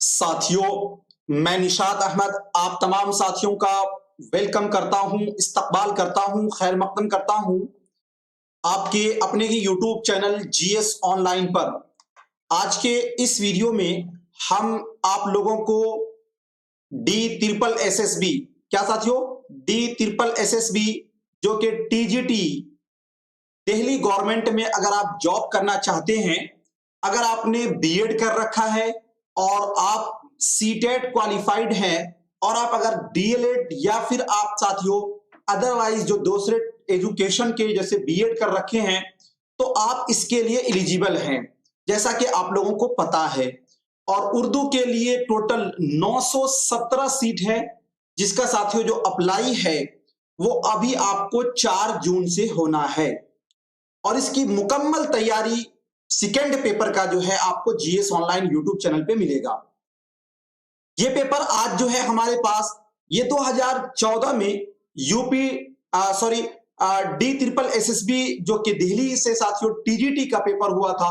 साथियों, मैं निशात अहमद आप तमाम साथियों का वेलकम करता हूं, इस्तकबाल करता हूं, खैर मकदम करता हूं आपके अपने ही यूट्यूब चैनल जीएस ऑनलाइन पर। आज के इस वीडियो में हम आप लोगों को D-SSB, क्या साथियों, D-SSB जो कि टीजीटी दिल्ली गवर्नमेंट में अगर आप जॉब करना चाहते हैं, अगर आपने बीएड कर रखा है और आप सीटेट क्वालिफाइड हैं और आप अगर डीएलएड या फिर आप साथियों अदरवाइज जो दूसरे एजुकेशन के जैसे बीएड कर रखे हैं तो आप इसके लिए एलिजिबल हैं, जैसा कि आप लोगों को पता है। और उर्दू के लिए टोटल 917 सीट है, जिसका साथियों जो अप्लाई है वो अभी आपको 4 जून से होना है और इसकी मुकम्मल तैयारी सेकेंड पेपर का जो है आपको जीएस ऑनलाइन यूट्यूब चैनल पे मिलेगा। ये पेपर आज जो है हमारे पास ये 2014 में D-SSB जो कि दिल्ली से साथियों टीजीटी का पेपर हुआ था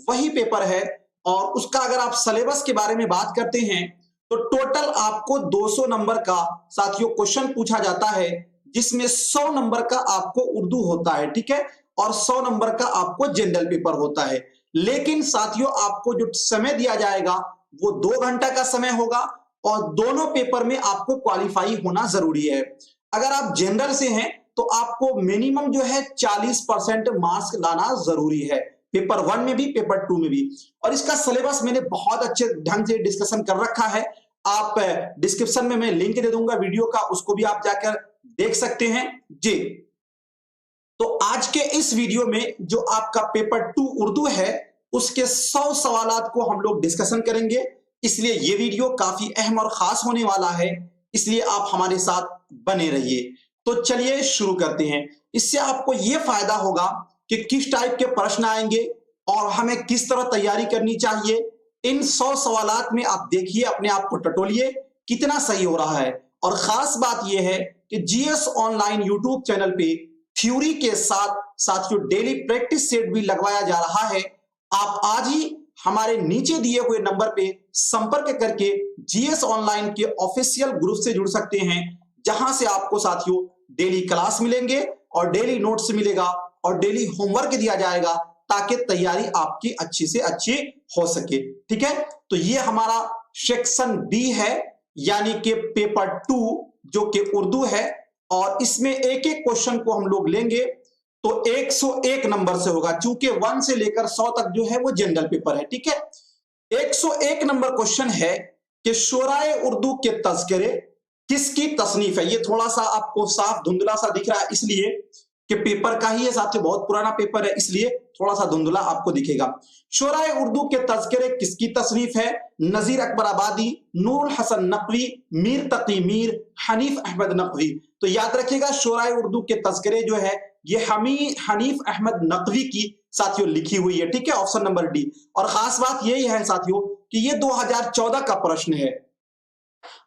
वही पेपर है। और उसका अगर आप सिलेबस के बारे में बात करते हैं तो टोटल आपको 200 नंबर का साथियों क्वेश्चन पूछा जाता है, जिसमें 100 नंबर का आपको उर्दू होता है, ठीक है, और 100 नंबर का आपको जनरल पेपर होता है। लेकिन साथियों आपको जो समय दिया जाएगा वो 2 घंटा का समय होगा और दोनों पेपर में आपको क्वालिफाई होना जरूरी है। अगर आप जनरल से हैं तो आपको मिनिमम जो है 40% मार्क्स लाना जरूरी है, पेपर 1 में भी पेपर 2 में भी। और इसका सिलेबस मैंने बहुत अच्छे ढंग से डिस्कशन कर रखा है, आप डिस्क्रिप्शन में मैं लिंक दे दूंगा वीडियो का, उसको भी आप जाकर देख सकते हैं जी। तो आज के इस वीडियो में जो आपका पेपर 2 उर्दू है उसके 100 सवालात को हम लोग डिस्कशन करेंगे, इसलिए ये वीडियो काफी अहम और खास होने वाला है, इसलिए आप हमारे साथ बने रहिए। तो चलिए शुरू करते हैं। इससे आपको ये फायदा होगा कि किस टाइप के प्रश्न आएंगे और हमें किस तरह तैयारी करनी चाहिए। इन 100 सवालात में आप देखिए, अपने आप को टटोलिए कितना सही हो रहा है। और खास बात यह है कि जीएस ऑनलाइन यूट्यूब चैनल पे थ्योरी के साथ साथियों डेली प्रैक्टिस सेट भी लगवाया जा रहा है। आप आज ही हमारे नीचे दिए हुए नंबर पे संपर्क करके जीएस ऑनलाइन के ऑफिशियल ग्रुप से जुड़ सकते हैं, जहां से आपको साथियों डेली क्लास मिलेंगे और डेली नोट्स मिलेगा और डेली होमवर्क दिया जाएगा, ताकि तैयारी आपकी अच्छी से अच्छी हो सके, ठीक है। तो ये हमारा सेक्शन बी है, यानी कि पेपर 2 जो कि उर्दू है, और इसमें एक एक क्वेश्चन को हम लोग लेंगे तो 101 नंबर से होगा, चूंकि 1 से लेकर 100 तक जो है वो जनरल पेपर है, ठीक है। 101 नंबर क्वेश्चन है कि शोराए उर्दू के तज़किरे किसकी तसनीफ है। ये थोड़ा सा आपको साफ धुंधला सा दिख रहा है, इसलिए कि पेपर का ही है साथियों, बहुत पुराना पेपर है, इसलिए थोड़ा सा धुंधला आपको दिखेगा। शोराए उर्दू के तज़किरे किसकी तसनीफ है। नजीर अकबर आबादी, नूरुल हसन नकवी, मीर तकी मीर, हनीफ अहमद नकवी। तो याद रखिएगा शोराए उर्दू के तज़किरे जो है ये हनीफ अहमद नकवी की साथियों लिखी हुई है, ठीक है, ऑप्शन नंबर डी। और खास बात यही है साथियों कि ये 2014 का प्रश्न है,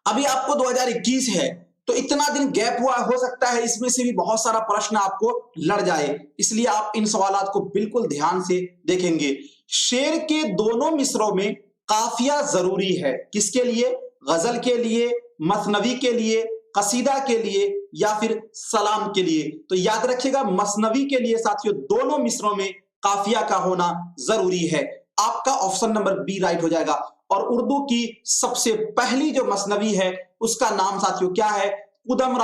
अभी आपको 2021 है, तो इतना दिन गैप हुआ, हो सकता है इसमें से भी बहुत सारा प्रश्न आपको लड़ जाए, इसलिए आप इन सवालात को बिल्कुल ध्यान से देखेंगे। शेर के दोनों मिसरों में काफिया जरूरी है, किसके लिए, गजल के लिए, मसनवी के लिए, कसीदा के लिए या फिर सलाम के लिए। तो याद रखिएगा मसनवी के लिए साथियों दोनों मिसरों में काफिया का होना जरूरी है, आपका ऑप्शन नंबर बी राइट हो जाएगा। और उर्दू की सबसे पहली जो मसनवी है उसका नाम साथियों क्या है, पुदम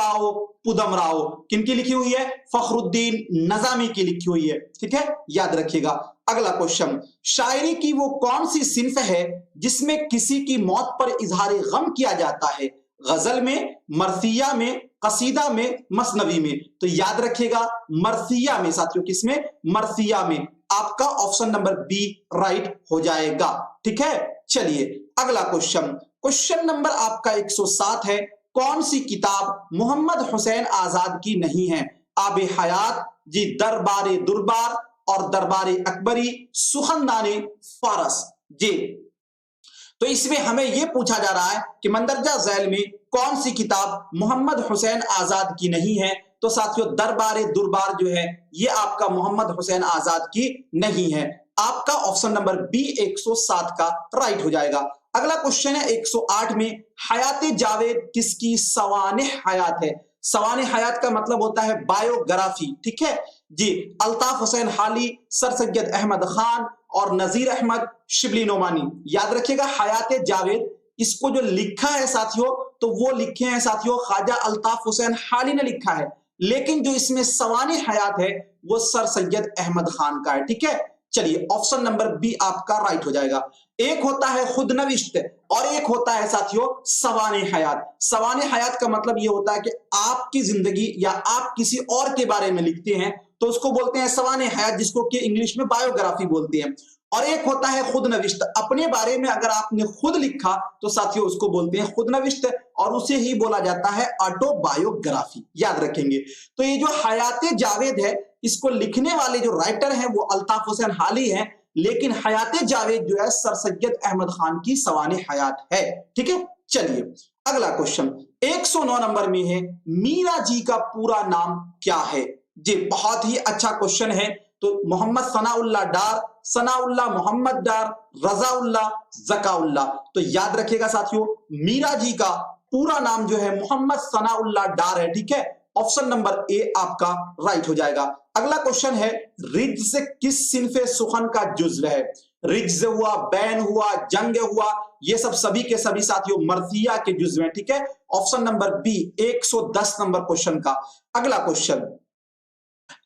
राव। किनकी लिखी हुई है, फखरुद्दीन नजामी की लिखी हुई है, ठीक है, याद रखिएगा। अगला क्वेश्चन, शायरी की वो कौन सी सिन्फ है जिसमें किसी की मौत पर इजहार गम किया जाता है। गजल में, मरसिया में, कसीदा में, मसनवी में। तो याद रखिएगा मरसिया में साथियों, किसमें, मरसिया में। आपका ऑप्शन नंबर बी राइट हो जाएगा, ठीक है। चलिए अगला क्वेश्चन नंबर आपका 107 है, कौन सी किताब मोहम्मद हुसैन आजाद की नहीं है। आबे हयात जी, दरबारे दुरबार और दरबारे अकबरी, सुखनदाने फारस जी। तो इसमें हमें यह पूछा जा रहा है कि मंदरजा झैल में कौन सी किताब मोहम्मद हुसैन आजाद की नहीं है। तो साथियों दरबारे दुरबार जो है ये आपका मोहम्मद हुसैन आजाद की नहीं है, आपका ऑप्शन नंबर बी 107 का राइट हो जाएगा। अगला क्वेश्चन है 108 में, हयात जावेद किसकी सवाने हयात है? सवाने हयात का मतलब होता है बायोग्राफी, ठीक है जी। अल्ताफ हुसैन हाली, सर सैयद अहमद खान और नजीर अहमद शिबली नोमानी। याद रखिएगा हयात जावेद इसको जो लिखा है साथियों, तो वो लिखे हैं साथियों ख्वाजा अल्ताफ हुसैन हाली ने लिखा है, लेकिन जो इसमें सवाने हयात है वो सर सैयद अहमद खान का है, ठीक है। चलिए ऑप्शन नंबर बी आपका राइट हो जाएगा। एक होता है खुद नविश्त और एक होता है साथियों सवाने हयात। सवाने हयात का मतलब ये होता है कि आपकी जिंदगी या आप किसी और के बारे में लिखते हैं तो उसको बोलते हैं सवाने हयात, जिसको कि इंग्लिश में बायोग्राफी बोलते हैं। और एक होता है खुद नविश्त, अपने बारे में अगर आपने खुद लिखा तो साथियों उसको बोलते हैं खुद नविश्त और उसे ही बोला जाता है ऑटोबायोग्राफी, याद रखेंगे। तो ये जो हयात जावेद है इसको लिखने वाले जो राइटर हैं वो अल्ताफ हुसैन हाली हैं, लेकिन हयात जावेद जो है सर सैयद अहमद खान की सवाने हयात है, ठीक है। चलिए अगला क्वेश्चन 109 नंबर में है, मीरा जी का पूरा नाम क्या है? जी बहुत ही अच्छा क्वेश्चन है। तो मोहम्मद सनाउल्लाह डार, सनाउल्लाह मोहम्मद डार, रजाउल्लाह, जकाउल्लाह। तो याद रखिएगा साथियों मीरा जी का पूरा नाम जो है मोहम्मद सनाउल्लाह डार है, ठीक है। ऑप्शन नंबर ए आपका राइट हो जाएगा। अगला क्वेश्चन है, रिज्ज किस सिनफे सुखन का जुज्व है? रिज्ज हुआ, बैन हुआ, जंग हुआ, ये सब सभी के सभी साथियों मर्जिया के जुज्व हैं, ठीक है। Option number B 110 number question का। अगला क्वेश्चन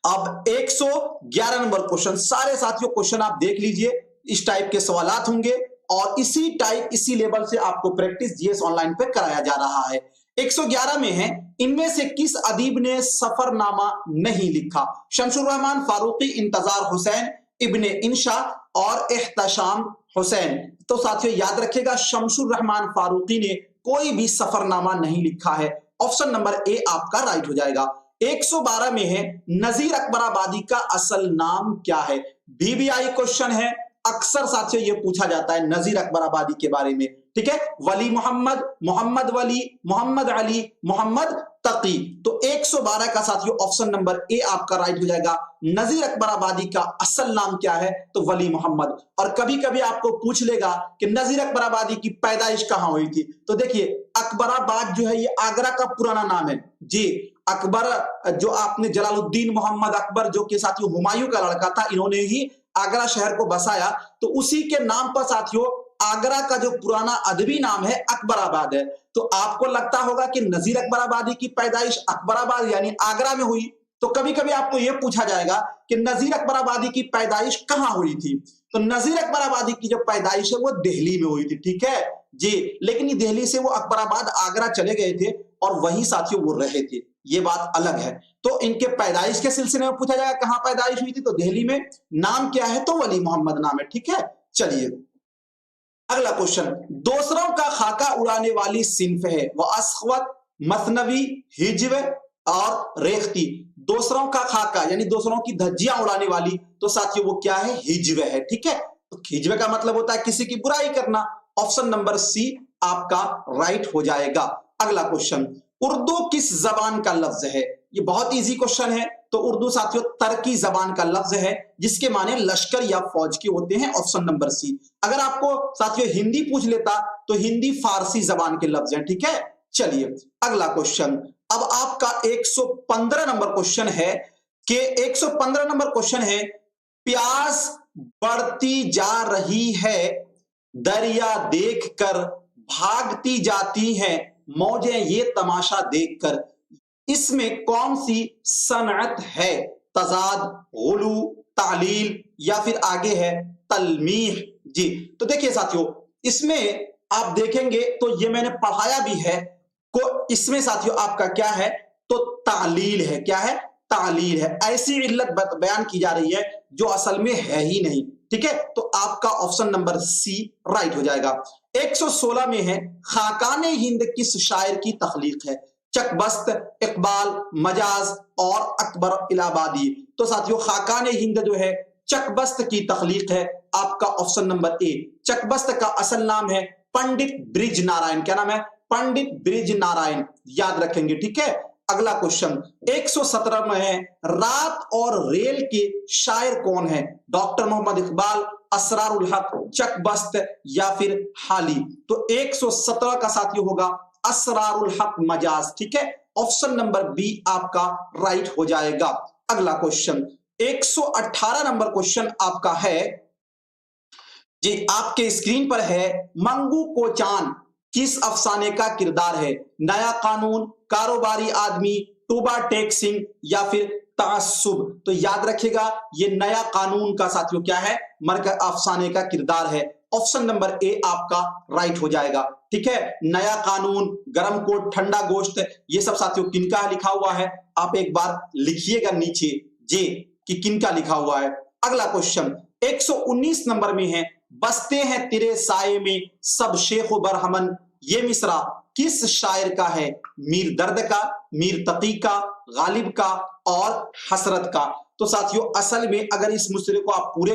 अब 111 नंबर क्वेश्चन। सारे साथियों क्वेश्चन आप देख लीजिए, इस टाइप के सवालात होंगे और इसी टाइप इसी लेवल से आपको प्रैक्टिस जीएस ऑनलाइन पे कराया जा रहा है। 111 में है, इनमें से किस अदीब ने सफरनामा नहीं लिखा? शमसुर रहमान फारूकी, इंतजार हुसैन, इब्ने इंशा और एहतशाम हुसैन। तो साथियों याद रखिएगा शमसुर रहमान फारूकी ने कोई भी सफरनामा नहीं लिखा है। ऑप्शन नंबर ए आपका राइट हो जाएगा। 112 में है, नजीर अकबराबादी का असल नाम क्या है? बीबीआई क्वेश्चन है, अक्सर साथियों ये पूछा जाता है नजीर अकबराबादी के बारे में, ठीक है। वली मोहम्मद, मोहम्मद वली, मोहम्मद अली, मोहम्मद तकी। तो 112 का साथियों ऑप्शन नंबर ए आपका राइट हो जाएगा। नजीर अकबराबादी का असल नाम क्या है? तो वली मोहम्मद। और कभी कभी आपको पूछ लेगा कि नजीर अकबराबादी की पैदाइश कहां हुई थी? तो देखिए अकबराबाद जो है ये आगरा का पुराना नाम है जी। अकबर जो आपने जलालुद्दीन मोहम्मद अकबर जो कि साथियों हुमायूं का लड़का था, इन्होंने ही आगरा शहर को बसाया, तो उसी के नाम पर साथियों आगरा का जो पुराना अदबी नाम है अकबराबाद है। तो आपको लगता होगा कि नजीर अकबराबादी की पैदाइश अकबराबाद यानी आगरा में हुई, तो कभी कभी आपको यह पूछा जाएगा कि नजीर अकबराबादी की पैदाइश कहां हुई थी? तो नजीर अकबराबादी की जो पैदाइश है वो दिल्ली में हुई थी, ठीक है जी। लेकिन ये दिल्ली से वो अकबराबाद आगरा चले गए थे और वहीं साथियों वो रहे थे, ये बात अलग है। तो इनके पैदाइश के सिलसिले में पूछा जाएगा कहां पैदाइश हुई थी, तो दिल्ली में। नाम क्या है? तो वली मोहम्मद नाम है, ठीक है। चलिए अगला क्वेश्चन, दूसरों का खाका उड़ाने वाली सिंफ है वो अस्खवत, मसनवी, हिज्व और रेख्ती। दूसरों का खाका यानी दूसरों की धज्जियां उड़ाने वाली, तो साथियों वो क्या है? हिज्व है, ठीक है। तो हिज्व का मतलब होता है किसी की बुराई करना। ऑप्शन नंबर सी आपका राइट हो जाएगा। अगला क्वेश्चन, उर्दू किस जबान का लफ्ज है? ये बहुत इजी क्वेश्चन है। तो उर्दू साथियों तरकी जबान का लफ्ज है जिसके माने लश्कर या फौज के होते हैं। Option number C. अगर आपको साथियों हिंदी पूछ लेता तो हिंदी फारसी जबान के लफ्ज है, ठीक है। चलिए अगला क्वेश्चन, अब आपका 115 नंबर क्वेश्चन है कि 115 नंबर क्वेश्चन है, प्यास बढ़ती जा रही है, दरिया देखकर भागती जाती हैं मौजें ये तमाशा देखकर, इसमें कौन सी सनअत है? तजाद, गुलू, तालील या फिर आगे है तलमीह जी। तो देखिए साथियों इसमें आप देखेंगे तो ये मैंने पढ़ाया भी है को, इसमें साथियों आपका क्या है? तो तालील है। क्या है? तालील है। ऐसी इल्लत बयान की जा रही है जो असल में है ही नहीं, ठीक है। तो आपका ऑप्शन नंबर सी राइट हो जाएगा। 116 में है, खाकाने हिंद किस शायर की तख्लीक है? चकबस्त, इकबाल, मजाज और अकबर इलाहाबादी। तो साथियों खाकाने हिंद जो है चकबस्त की तख्लीक है। आपका ऑप्शन नंबर ए। चकबस्त का असल नाम है पंडित ब्रिज नारायण। क्या नाम है? पंडित ब्रिज नारायण, याद रखेंगे, ठीक है। अगला क्वेश्चन 117 में है, रात और रेल के शायर कौन है? डॉक्टर मोहम्मद इकबाल, असरारुल हक, चकबस्त या फिर हाली? तो 117 का साथियों होगा असरारुल हक मजाज। ठीक है, ऑप्शन नंबर बी आपका राइट हो जाएगा। अगला क्वेश्चन 118 नंबर क्वेश्चन आपका है जी, आपके स्क्रीन पर है, मंगू कोचान किस अफसाने का किरदार है? नया कानून, कारोबारी आदमी, टूबा टेक सिंह या फिर तासुब? तो याद रखिएगा ये नया कानून का साथियों क्या है, मर्ग अफसाने का किरदार है। ऑप्शन नंबर ए आपका राइट हो जाएगा। ठीक है, नया कानून, गरम कोट, ठंडा गोश्त, ये सब साथियों किनका लिखा हुआ है? आप एक बार लिखिएगा नीचे जे कि किनका लिखा हुआ है। अगला क्वेश्चन 119 नंबर में है, बसते हैं तेरे साये में सब शेख बरहमन, ये मिसरा किस शायर का है? मीर दर्द का, मीर तकी का, गालिब का और हसरत का? तो साथियों असल में अगर इस मिसरे को आप पूरा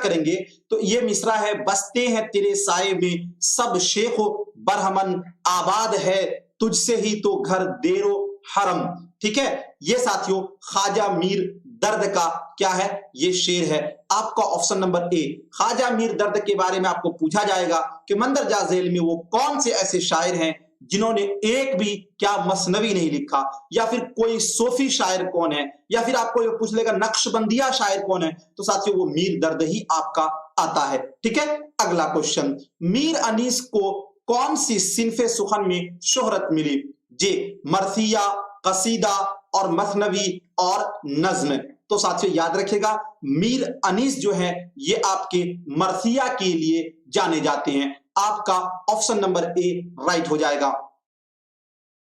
करेंगे तो ये मिसरा है, बसते हैं तेरे साये में सब शेख बरहमन, आबाद है तुझसे ही तो घर देरो हरम। ठीक है, ये साथियों ख्वाजा मीर दर्द का क्या है, ये शेर है। आपका option number A. Khwaja Mir Dard के बारे में आपको पूछा जाएगा कि मंदरजा झेल में वो कौन से ऐसे शायर हैं जिन्होंने एक भी क्या मसनवी नहीं लिखा, या फिर कोई सूफी शायर कौन है, या फिर आपको ये पूछ लेगा नक्शबंदिया शायर कौन है, तो साथियों वो मीर दर्द ही आपका आता है। ठीक है, अगला क्वेश्चन, मीर अनीस को कौन सी सिनफे सुखन में शोहरत मिली? जे मरसिया, कसीदा और मसनवी और नज्म? तो साथियों याद रखिएगा मीर अनीस जो है ये आपके मरसिया के लिए जाने जाते हैं। आपका ऑप्शन नंबर ए राइट हो जाएगा।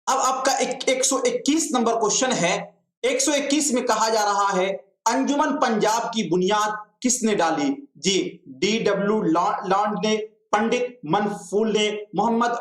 अब आपका 121 नंबर क्वेश्चन है। 121 में कहा जा रहा है, अंजुमन पंजाब की बुनियाद किसने डाली? जी D.W. लॉन्ड ने, पंडित मनफूल ने, मोहम्मद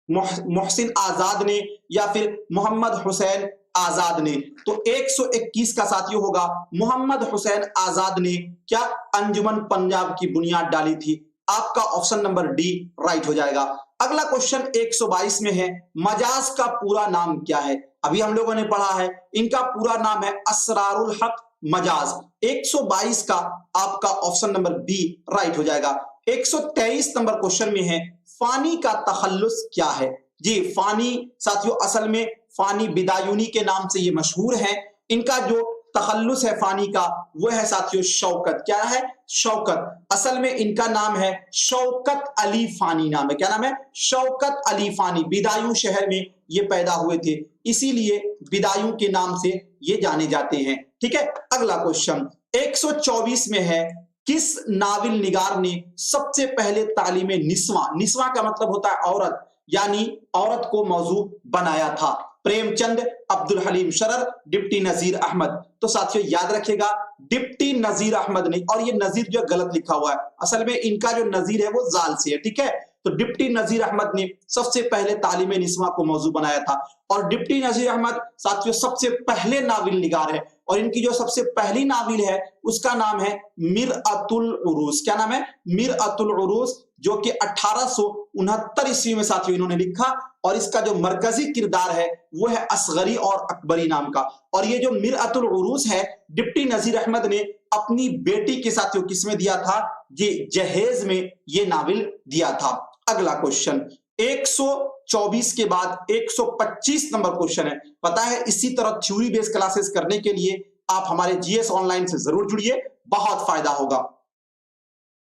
मोहसिन आजाद ने या फिर मोहम्मद हुसैन आजाद ने? तो 121 का साथियों होगा मोहम्मद हुसैन आजाद ने क्या अंजुमन पंजाब की बुनियाद डाली थी। आपका ऑप्शन नंबर डी राइट हो जाएगा। अगला क्वेश्चन 122 में है, मजाज का पूरा नाम क्या है? अभी हम लोगों ने पढ़ा है, इनका पूरा नाम है असरारुल हक मजाज। 122 का आपका ऑप्शन नंबर बी राइट हो जाएगा। 123 नंबर क्वेश्चन में है, फानी का तखल्लुस क्या है? जी फानी साथियों असल में फानी बिदायूनी के नाम से ये मशहूर है। इनका जो तखल्लुस है फानी का वो है साथियों शौकत। क्या है? शौकत। असल में इनका नाम है शौकत अली फानी, नाम है। क्या नाम है? शौकत अली फानी। बिदायूं शहर में ये पैदा हुए थे, इसीलिए बिदायूं के नाम से ये जाने जाते हैं। ठीक है, अगला क्वेश्चन 124 में है, किस नाविल निगार ने सबसे पहले तालीम निस्वा, निस्वा का मतलब होता है औरत, यानी औरत को मौजू बनाया था? प्रेमचंद, अब्दुल हलीम शरर, डिप्टी नजीर अहमद? तो साथियों याद रखिएगा डिप्टी नजीर अहमद नहीं, और ये नजीर जो गलत लिखा हुआ है, असल में इनका जो नजीर है वो जाल से है। ठीक है, तो डिप्टी नजीर अहमद ने सबसे पहले तालीम निस्वा को मौजू बनाया था। और डिप्टी नजीर अहमद साथियों सबसे पहले नाविल निगार है, और इनकी जो सबसे पहली नाविल है उसका नाम है मिरअतुल उरूस। क्या नाम है? मिरअतुल उरूस, जो कि 1869 ईस्वी में साथियों इन्होंने लिखा, और इसका जो मरकजी किरदार है वो है असगरी और अकबरी नाम का। और ये जो मिरअतुल उरूस है डिप्टी नजीर अहमद ने अपनी बेटी के साथियों किसमें दिया था? ये जहेज में ये नाविल दिया था। अगला क्वेश्चन 124 के बाद 125 नंबर क्वेश्चन है। पता है इसी तरह थ्योरी बेस्ड क्लासेस करने के लिए आप हमारे जीएस ऑनलाइन से जरूर जुड़िए, बहुत फायदा होगा।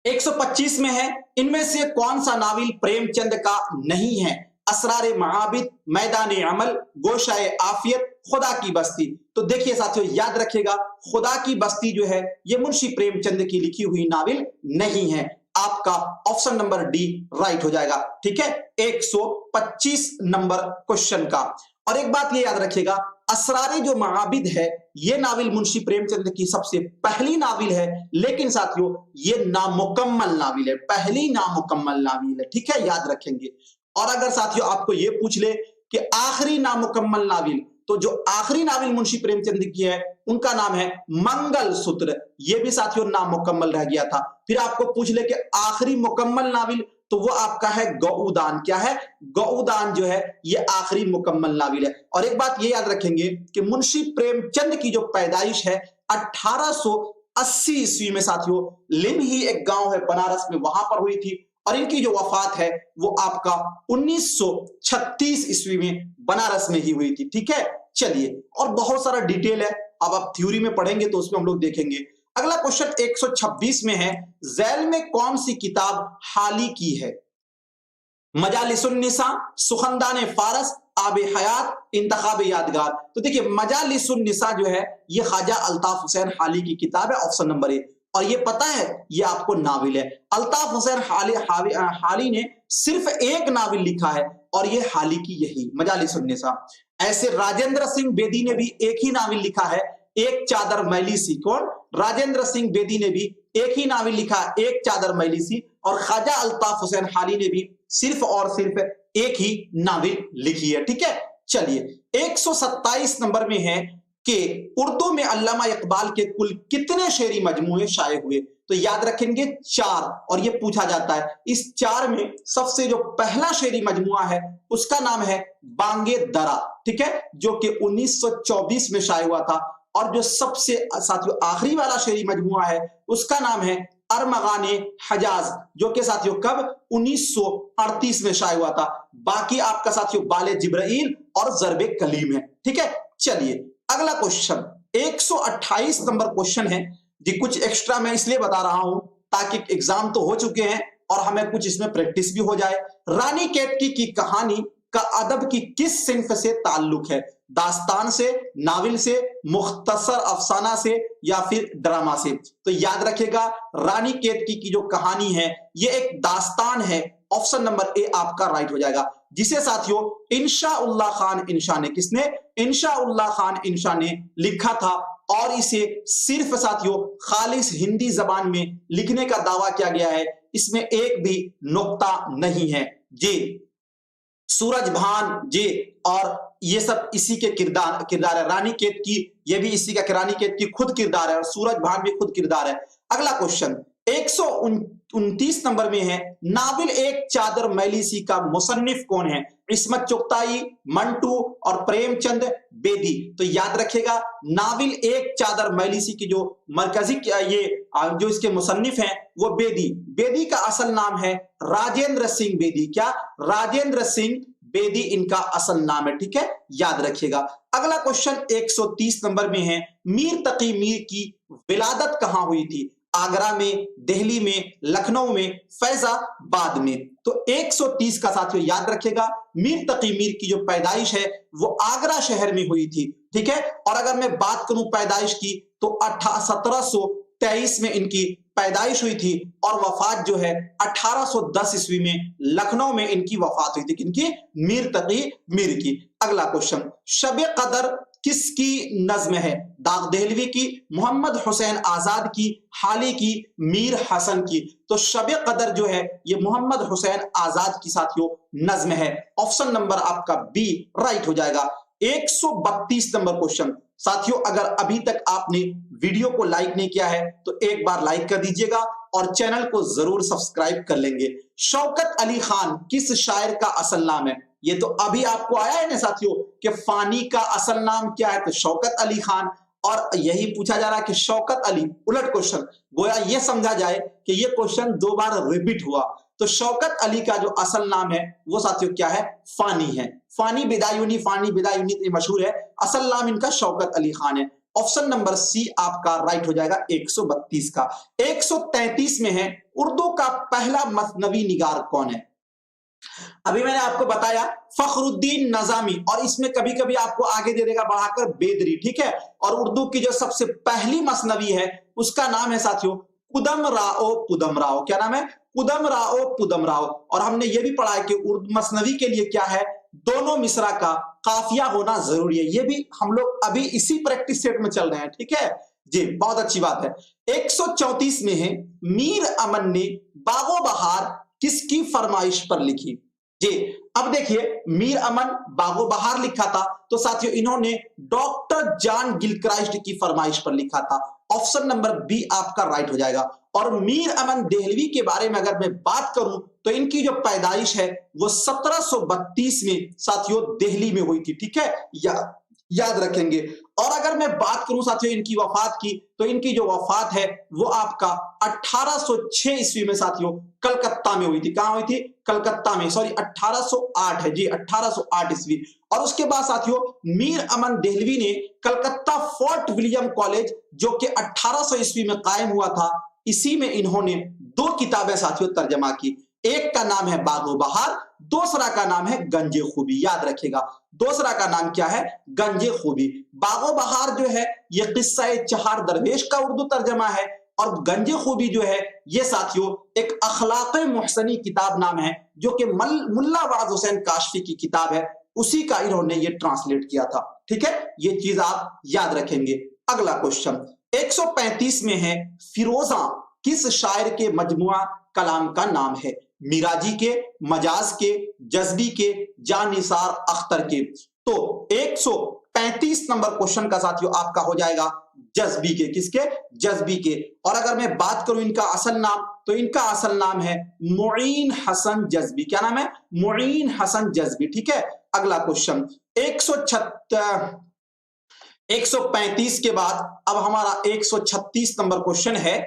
125 में है, इनमें से कौन सा नाविल प्रेमचंद का नहीं है? असरारे महाबिद, मैदान अमल, गोशाए आफियत, खुदा की बस्ती? तो देखिए साथियों याद रखिएगा खुदा की बस्ती जो है ये मुंशी प्रेमचंद की लिखी हुई नाविल नहीं है। आपका ऑप्शन नंबर डी राइट हो जाएगा। ठीक है, 125 नंबर क्वेश्चन का। और एक बात ये याद रखिएगा, असरारे जो महाबिद है ये नाविल मुंशी प्रेमचंद की सबसे पहली नाविल है, लेकिन साथियों ये नामुकम्मल नाविल है, पहली नामुकम्मल नाविल है। ठीक है, याद रखेंगे। और अगर साथियों आपको ये पूछ ले कि आखिरी नामुकम्मल नाविल, तो जो आखिरी नाविल मुंशी प्रेमचंद की है उनका नाम है मंगल सूत्र, ये भी साथियों नामुकम्मल रह गया था। फिर आपको पूछ ले कि आखिरी मुकम्मल नाविल तो वो आपका है गौदान। क्या है? गौदान जो है ये आखिरी मुकम्मल नाविल है। और एक बात ये याद रखेंगे कि मुंशी प्रेमचंद की जो पैदाइश है 1880 ईस्वी में साथियों, लिम ही एक गांव है बनारस में, वहां पर हुई थी। और इनकी जो वफात है वो आपका 1936 ईस्वी में बनारस में ही हुई थी। ठीक है, चलिए, और बहुत सारा डिटेल है, अब आप थ्योरी में पढ़ेंगे तो उसमें हम लोग देखेंगे। अगला क्वेश्चन 126 में है, झैल में कौन सी किताब हाली की है? मजालिसुन्निसा, सुखनदान फारस, आबे हयात, इंतखाब यादगार। तो देखिए मजालिसुन्निसा जो है ये ख्वाजा अल्ताफ हुसैन हाली की किताब है, ऑप्शन नंबर ए। और ये पता है ये आपको नाविल है। अल्ताफ हुसैन हाली ने सिर्फ एक नाविल लिखा है और ये हाली की यही मजालिसुन्निसा। ऐसे राजेंद्र सिंह बेदी ने भी एक ही नाविल लिखा है, एक चादर मैली सी। कौन? राजेंद्र सिंह बेदी ने भी एक ही नाविल लिखा, एक चादर मैली सी। और ख्वाजा अल्ताफ हुसैन हाली ने भी सिर्फ और सिर्फ एक ही नाविल लिखी है। ठीक है, चलिए 127 नंबर में है कि उर्दू में अल्लामा इकबाल के कुल कितने शेरी मजमूए शाये हुए? तो याद रखेंगे 4। और ये पूछा जाता है, इस 4 में सबसे जो पहला शेरी मजमुआ है उसका नाम है बांगे दरा। ठीक है, जो कि 1924 में शाये हुआ था। और जो सबसे साथियों आखिरी वाला शेरी मजमुआ है उसका नाम है अरमगाने हजाज, जो कि साथियों कब? 1938 में शाये हुआ था। बाकी आपका साथियों बाले जिब्राइल और ज़रबे कलीम है। ठीक है, चलिए अगला क्वेश्चन 128 नंबर क्वेश्चन है जी। कुछ एक्स्ट्रा मैं इसलिए बता रहा हूं ताकि एग्जाम तो हो चुके हैं और हमें कुछ इसमें प्रैक्टिस भी हो जाए। रानी केतकी की कहानी का अदब की किस सिन्फ से ताल्लुक है? दास्तान से, नाविल से, मुख्तसर अफसाना से या फिर ड्रामा से? तो याद रखिएगा रानी केतकी की जो कहानी है ये एक दास्तान है। ऑप्शन नंबर ए आपका राइट हो जाएगा, जिसे साथियों इंशाउल्लाह खान इंशा ने, किसने? इंशाउल्लाह खान इंशा ने लिखा था। और इसे सिर्फ साथियों खालिस हिंदी जबान में लिखने का दावा किया गया है, इसमें एक भी नुक्ता नहीं है जी। सूरज भान जी और ये सब इसी के किरदार है। रानी केतकी ये भी इसी का, रानी केतकी खुद किरदार है और सूरज भान भी खुद किरदार है। अगला क्वेश्चन 129 नंबर में है, नाविल एक चादर मैली सी का मुसन्निफ कौन है? इस्मत चुगताई, मंटू और प्रेमचंद बेदी। तो याद रखिएगा नाविल एक चादर मैली सी की जो मरकजी ये जो इसके मुसन्निफ हैं वो बेदी का असल नाम है राजेंद्र सिंह बेदी। क्या? राजेंद्र सिंह बेदी इनका असल नाम है। ठीक है, याद रखिएगा। अगला क्वेश्चन 130 नंबर में है, मीर तकी मीर की विलादत कहां हुई थी? आगरा में, दिल्ली में, लखनऊ में, फैजाबाद में? तो 130 का साथियों याद रखिएगा मीर तकी मीर की जो पैदाइश है वो आगरा शहर में हुई थी। ठीक है, और अगर मैं बात करूं पैदाइश की तो 1723 में इनकी पैदाइश हुई थी और वफात जो है 1810 ईस्वी में लखनऊ में इनकी वफात हुई थी। किनकी? मीर तकी मीर की। अगला क्वेश्चन, शब कदर किसकी नज्म है? दाग देहलवी की, मोहम्मद हुसैन आजाद की, हाली की, मीर हसन की? तो शब कदर जो है ये मोहम्मद हुसैन आजाद की साथियों नज्म है। ऑप्शन नंबर आपका बी राइट हो जाएगा। 132 नंबर क्वेश्चन साथियों, अगर अभी तक आपने वीडियो को लाइक नहीं किया है तो एक बार लाइक कर दीजिएगा और चैनल को जरूर सब्सक्राइब कर लेंगे। शौकत अली खान किस शायर का असल नाम है? ये तो अभी आपको आया है ना साथियों कि फानी का असल नाम क्या है? तो शौकत अली खान। और यही पूछा जा रहा है कि शौकत अली, उलट क्वेश्चन, गोया ये समझा जाए कि ये क्वेश्चन 2 बार रिपीट हुआ। तो शौकत अली का जो असल नाम है वो साथियों क्या है? फानी है। फानी बिदायूनी तो मशहूर है, असल नाम इनका शौकत अली खान है। ऑप्शन नंबर सी आपका राइट हो जाएगा 132 का। 133 में है, उर्दू का पहला मसनवी निगार कौन है? अभी मैंने आपको बताया फखरुद्दीन नजामी, और इसमें कभी कभी आपको आगे दे देगा बढ़ाकर बेदरी। ठीक है, और उर्दू की जो सबसे पहली मसनवी है उसका नाम है साथियों कुदम राओ। क्या नाम है? कुदम राओ। और हमने ये भी पढ़ा है कि उर्दू मसनवी के लिए क्या है? दोनों मिसरा का काफिया होना जरूरी है। ये भी हम लोग अभी इसी प्रैक्टिस सेट में चल रहे हैं। ठीक है जी, बहुत अच्छी बात है। 134 में है, मीर अमन ने बागो बहार किसकी फरमाइश पर लिखी? जी, अब देखिए मीर अमन बागो बहार लिखा था तो साथियों इन्होंने डॉक्टर जॉन गिलक्राइस्ट की फरमाइश पर लिखा था। ऑप्शन नंबर बी आपका राइट हो जाएगा। और मीर अमन देहलवी के बारे में अगर मैं बात करूं तो इनकी जो पैदाइश है वो 1732 में साथियों दिल्ली में हुई थी, ठीक है, याद रखेंगे। और अगर मैं बात करूं साथियों इनकी वफात की, तो इनकी जो वफात है वो आपका 1806 ईस्वी में साथियों कलकत्ता में हुई थी। कहां हुई थी? कलकत्ता में, सॉरी 1808 है जी, 1808 ईस्वी। और उसके बाद साथियों मीर अमन देहलवी ने कलकत्ता फोर्ट विलियम कॉलेज जो कि 1800 ईस्वी में कायम हुआ था, इसी में इन्होंने 2 किताबें साथियों तर्जमा की। एक का नाम है बागो बहार, दूसरा का नाम है गंजे खूबी। याद रखिएगा, दूसरा का नाम क्या है? गंजे खूबी। बागो बहार जो है ये किस्सा चहार दरवेश का उर्दू तर्जमा है, और गंजे खूबी जो है ये साथियों एक अखलाक़े मुहसनी किताब नाम है, जो कि मुल्ला वाज हुसैन काशफी की किताब है, उसी का इन्होंने ये ट्रांसलेट किया था, ठीक है। ये चीज आप याद रखेंगे। अगला क्वेश्चन 135 में है, फिरोजा किस शायर के मजमुआ कलाम का नाम है? मिराजी के, मजाज के, जज्बी के, जानिसार अख्तर के। तो 135 नंबर क्वेश्चन का साथियों आपका हो जाएगा जज्बी के। किसके? जज्बी के। और अगर मैं बात करूं इनका असल नाम, तो इनका असल नाम है मुईन हसन जज्बी। क्या नाम है? मुईन हसन जज्बी, ठीक है। अगला क्वेश्चन 135 के बाद अब हमारा 136 नंबर क्वेश्चन है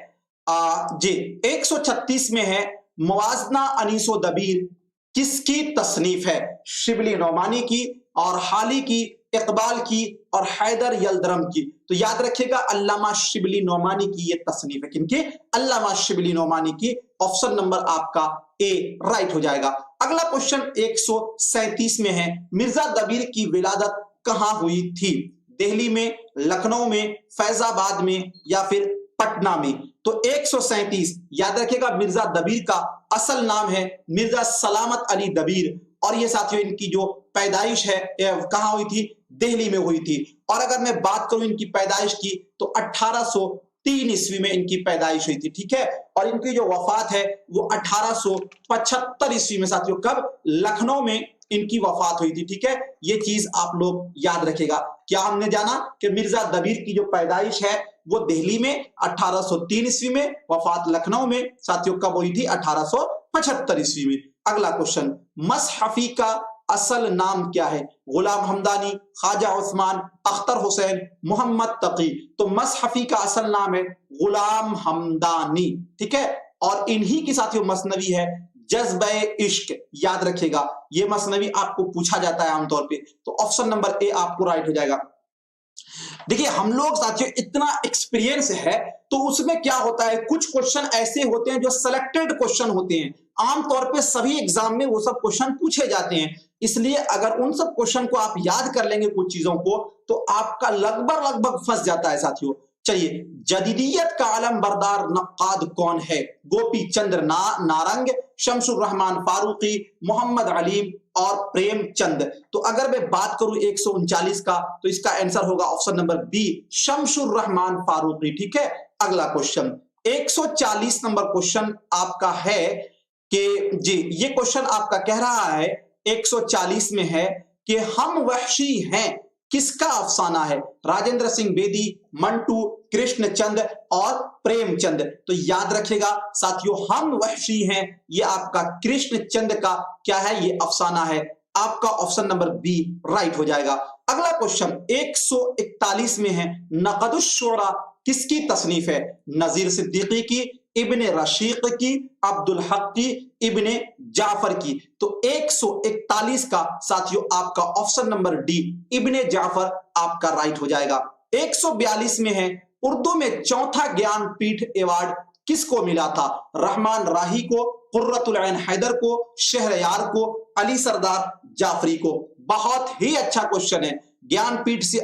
जी। 136 में है, मुवाजना अनीसो दबीर किसकी तसनीफ है? शिबली नौमानी की, और हाली की, इकबाल की, और हैदर यल्दरम की। तो याद रखिएगा अल्लामा शिबली नौमानी की ये तसनीफ है। किनकी? अल्लामा शिबली नौमानी की। ऑप्शन नंबर आपका ए राइट हो जाएगा। अगला क्वेश्चन 137 में है, मिर्जा दबीर की विलादत कहां हुई थी? दिल्ली में, लखनऊ में, फैजाबाद में, या फिर पटना में? तो 137 याद रखिएगा, मिर्जा दबीर का असल नाम है मिर्जा सलामत अली दबीर, और ये साथियों इनकी जो पैदाइश है कहां हुई थी? दिल्ली में हुई थी। और अगर मैं बात करूं इनकी पैदाइश की, तो 1803 ईस्वी में इनकी पैदाइश हुई थी, ठीक है। और इनकी जो वफात है वो 1875 ईस्वी में साथियों कब? लखनऊ में इनकी वफात हुई थी, ठीक है। ये चीज आप लोग याद रखेगा। क्या हमने जाना कि मिर्जा दबीर की जो पैदाइश है वो दिल्ली में 1803 ईस्वी में, वफात लखनऊ में साथियों कब हुई थी? 1875 ईस्वी में। अगला क्वेश्चन, मसहफी का असल नाम क्या है? गुलाम हमदानी, ख्वाजा उस्मान, अख्तर हुसैन, मोहम्मद तकी। तो मसहफी का असल नाम है गुलाम हमदानी, ठीक है। और इन्हीं की साथियों मसनवी है जज्बे इश्क। याद रखिएगा, ये मसनवी आपको पूछा जाता है आमतौर पे। तो ऑप्शन नंबर ए आपको राइट हो जाएगा। देखिए हम लोग साथियों इतना एक्सपीरियंस है, तो उसमें क्या होता है, कुछ क्वेश्चन ऐसे होते हैं जो सिलेक्टेड क्वेश्चन होते हैं। आमतौर पे सभी एग्जाम में वो सब क्वेश्चन पूछे जाते हैं, इसलिए अगर उन सब क्वेश्चन को आप याद कर लेंगे कुछ चीजों को, तो आपका लगभग फंस जाता है साथियों। चलिए, जदीदियत का आलम बरदार नक्काद कौन है? गोपी चंद्र नारंग, शमसुर रहमान फारूकी, मोहम्मद अलीम, और प्रेमचंद। तो अगर मैं बात करूं 139 का, तो इसका आंसर होगा option number B, Shamsur Rahman Farooqi, ठीक है। अगला क्वेश्चन 140 नंबर क्वेश्चन आपका है कि जी, ये क्वेश्चन आपका कह रहा है 140 में है कि हम वहशी हैं किसका अफसाना है? राजेंद्र सिंह बेदी, मंटू, कृष्णचंद और प्रेमचंद। तो याद रखिएगा साथियों, हम वहशी हैं ये आपका कृष्णचंद का क्या है? ये अफसाना है। आपका ऑप्शन नंबर बी राइट हो जाएगा। अगला क्वेश्चन 141 में है, नक़दुश शुरा किसकी तसनीफ है? नजीर सिद्दीकी की, इब्ने रशीक की, अब्दुल हक की, इब्ने जाफर की। तो 141 का साथियों आपका ऑप्शन नंबर डी, इब्ने जाफर आपका राइट हो जाएगा। 142 में है, उर्दू में चौथा ज्ञानपीठ अवार्ड किसको मिला था? रहमान राही को, कुर्रतुल ऐन हैदर को, शहरयार को, अली सरदार जाफरी को। बहुत ही अच्छा क्वेश्चन है, ज्ञानपीठ से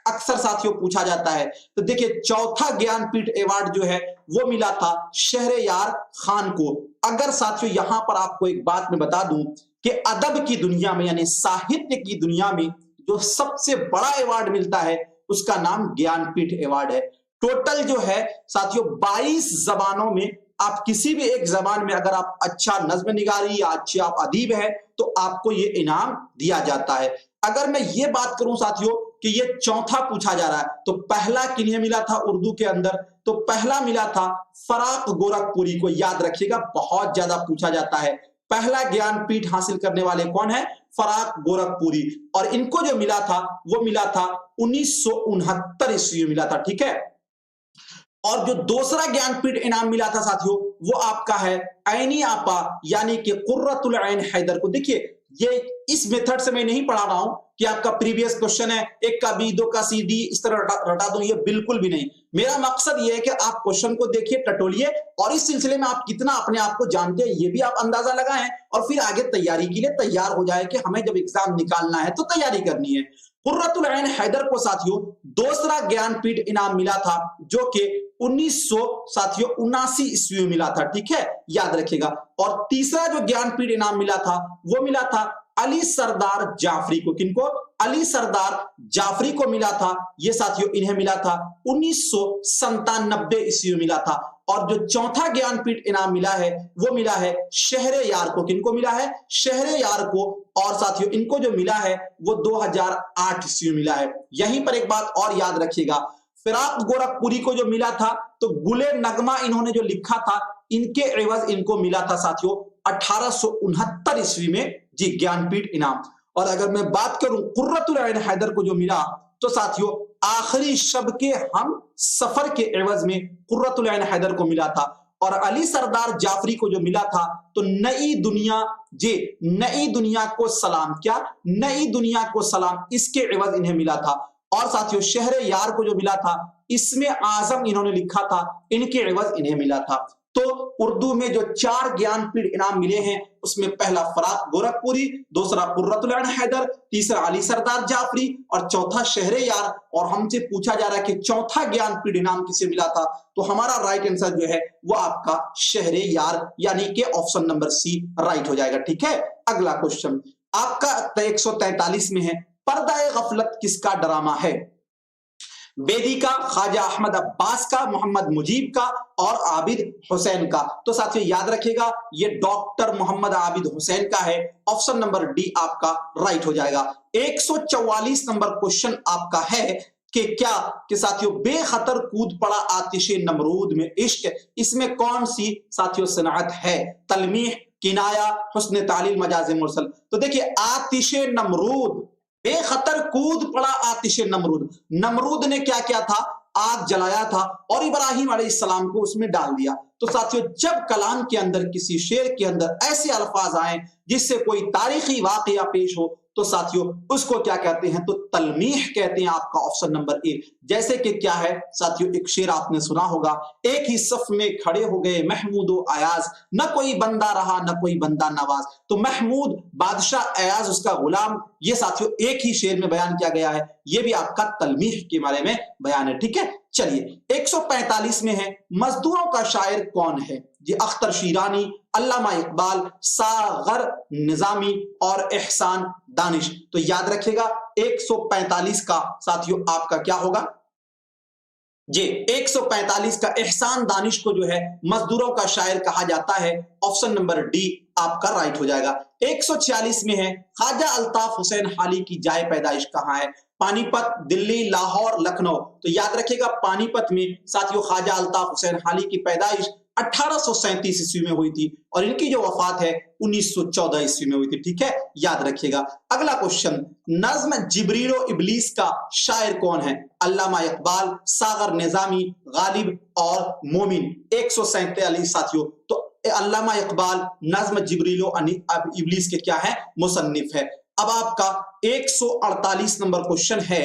अक्सर साथियों पूछा जाता है। तो देखिए, चौथा ज्ञानपीठ अवार्ड जो है वो मिला था शहरयार खान को। अगर साथियों यहां पर आपको एक बात मैं बता दूं कि अदब की दुनिया में यानी साहित्य की दुनिया में जो सबसे बड़ा अवार्ड मिलता है उसका नाम ज्ञानपीठ अवार्ड है। टोटल जो है साथियों 22 जबानों में, आप किसी भी एक जबान में अगर आप अच्छा नज्म निगारी या अच्छे आप अदीब है तो आपको ये इनाम दिया जाता है। अगर मैं ये बात करूं साथियों कि ये चौथा पूछा जा रहा है, तो पहला किन्हें मिला था उर्दू के अंदर, तो पहला मिला था फराक गोरखपुरी को। याद रखिएगा, बहुत ज्यादा पूछा जाता है। पहला ज्ञानपीठ हासिल करने वाले कौन है? फराक गोरखपुरी। और इनको जो मिला था वो मिला था 1969 ईस्वी में मिला था, ठीक है। और जो दूसरा ज्ञानपीठ इनाम मिला था साथियों, वो आपका है ऐनी आपा यानी कि कुर्रतुल ऐन हैदर को। देखिए, ये इस मेथड से मैं नहीं पढ़ा रहा हूं कि आपका प्रीवियस क्वेश्चन है, एक का बी, दो का सी, डी इस तरह रटा दूं, ये बिल्कुल भी नहीं। मेरा मकसद ये है कि आप क्वेश्चन को देखिए, टटोलिए, और इस सिलसिले में आप कितना अपने आप को जानते हैं ये भी आप अंदाजा लगाएं, और फिर आगे तैयारी के लिए तैयार हो जाए कि हमें जब एग्जाम निकालना है तो तैयारी करनी है। कुर्रतुल ऐन हैदर को साथियों दूसरा ज्ञानपीठ इनाम मिला था, जो कि 1979 ईस्वी में मिला था, ठीक है, याद रखिएगा। और तीसरा जो ज्ञानपीठ इनाम मिला था वो मिला था अली सरदार जाफरी को। किनको? अली सरदार जाफरी को मिला था। ये साथियों इन्हें मिला था 1997 ईस्वी में मिला था। और जो चौथा ज्ञानपीठ इनाम मिला है वो मिला है शहरे यार को। किनको मिला है? शहरे यार को। और साथियों इनको जो मिला है वो 2008 ईस्वी में मिला है। यहीं पर एक बात और याद रखिएगा, फिराक गोरखपुरी को जो मिला था तो गुले नगमा इन्होंने जो लिखा था, इनके एवज इनको मिला था साथियों 1869 ईस्वी में जी ज्ञानपीठ इनाम। और अगर मैं बात करूं कुर्रतुल ऐन हैदर को जो मिला, तो साथियों आखिरी शब के हम सफर के एवज में कुर्रतुल ऐन हैदर को मिला था। और अली सरदार जाफरी को जो मिला था तो नई दुनिया जी, नई दुनिया को सलाम, क्या नई दुनिया को सलाम, इसके एवज इन्हें मिला था। और साथियों शहरे यार को जो मिला था इसमें आजम इन्होंने लिखा था, इनके एवज इन्हें मिला था। तो उर्दू में जो 4 ज्ञानपीठ इनाम मिले हैं उसमें पहला फराक गोरखपुरी, दूसरा कुर्रतुल ऐन हैदर, तीसरा अली सरदार जाफरी और चौथा शहरे यार। और हमसे पूछा जा रहा है कि चौथा ज्ञानपीठ इनाम किसे मिला था, तो हमारा राइट आंसर जो है वो आपका शहरे यार यानी कि ऑप्शन नंबर सी राइट हो जाएगा, ठीक है। अगला क्वेश्चन आपका 143 में है, पर्दा गफलत किसका ड्रामा है? बेदी का, ख्वाजा अहमद अब्बास का, मोहम्मद मुजीब का और आबिद हुसैन का। तो साथियों याद रखिएगा ये डॉक्टर मोहम्मद आबिद हुसैन का है। ऑप्शन नंबर डी आपका राइट हो जाएगा। 144 नंबर क्वेश्चन आपका है कि क्या कि साथियों बेखतर कूद पड़ा आतिशे नमरूद में इश्क, इसमें कौन सी साथियों सनाअत है? तलमीह, किनाया, हुस्न तालील, मजाज मुरसल। तो देखिए आतिशे नमरूद, बेखतर कूद पड़ा आतिशे नमरूद। नमरूद ने क्या किया था? आग जलाया था और इब्राहिम अलैहिस्सलाम को उसमें डाल दिया। तो साथियों जब कलाम के अंदर किसी शेर के अंदर ऐसे अल्फाज आए जिससे कोई तारीखी वाकया पेश हो, तो साथियों उसको क्या कहते हैं? तो तलमीह कहते हैं। आपका ऑप्शन नंबर ए। जैसे कि क्या है साथियों, एक शेर आपने सुना होगा, एक ही सफ में खड़े हो गए महमूद व अयाज, न कोई बंदा रहा न कोई बंदा नवाज। तो महमूद बादशाह, अयाज उसका गुलाम, ये साथियों एक ही शेर में बयान किया गया है। ये भी आपका तलमीह के बारे में बयान है, ठीक है। चलिए 145 में है, मजदूरों का शायर कौन है? जी अख्तर शीरानी, अल्लामा इकबाल, सागर निजामी और एहसान दानिश। तो याद रखिएगा 145 का साथियों आपका क्या होगा जी? 145 का एहसान दानिश को जो है मजदूरों का शायर कहा जाता है। ऑप्शन नंबर डी आपका राइट हो जाएगा। 146 में है, ख्वाजा अल्ताफ हुसैन हाली की जाए पैदाइश कहाँ है? पानीपत, दिल्ली, लाहौर, लखनऊ। तो याद रखिएगा पानीपत में साथियों ख्वाजा अल्ताफ हुसैन हाली की पैदाइश 1837 ईस्वी में हुई थी और इनकी जो वफात है 1914 ईस्वी में हुई थी, ठीक है, याद रखिएगा। अगला क्वेश्चन, नज्म जिब्रीलो इबलीस का शायर कौन है? अल्लामा इकबाल, सागर निजामी, गालिब और मोमिन। 147 साथियों, तो अल्लामा इकबाल नज्म जिब्रीलो इबलीस के क्या है? मुसन्निफ है। अब आपका 148 नंबर क्वेश्चन है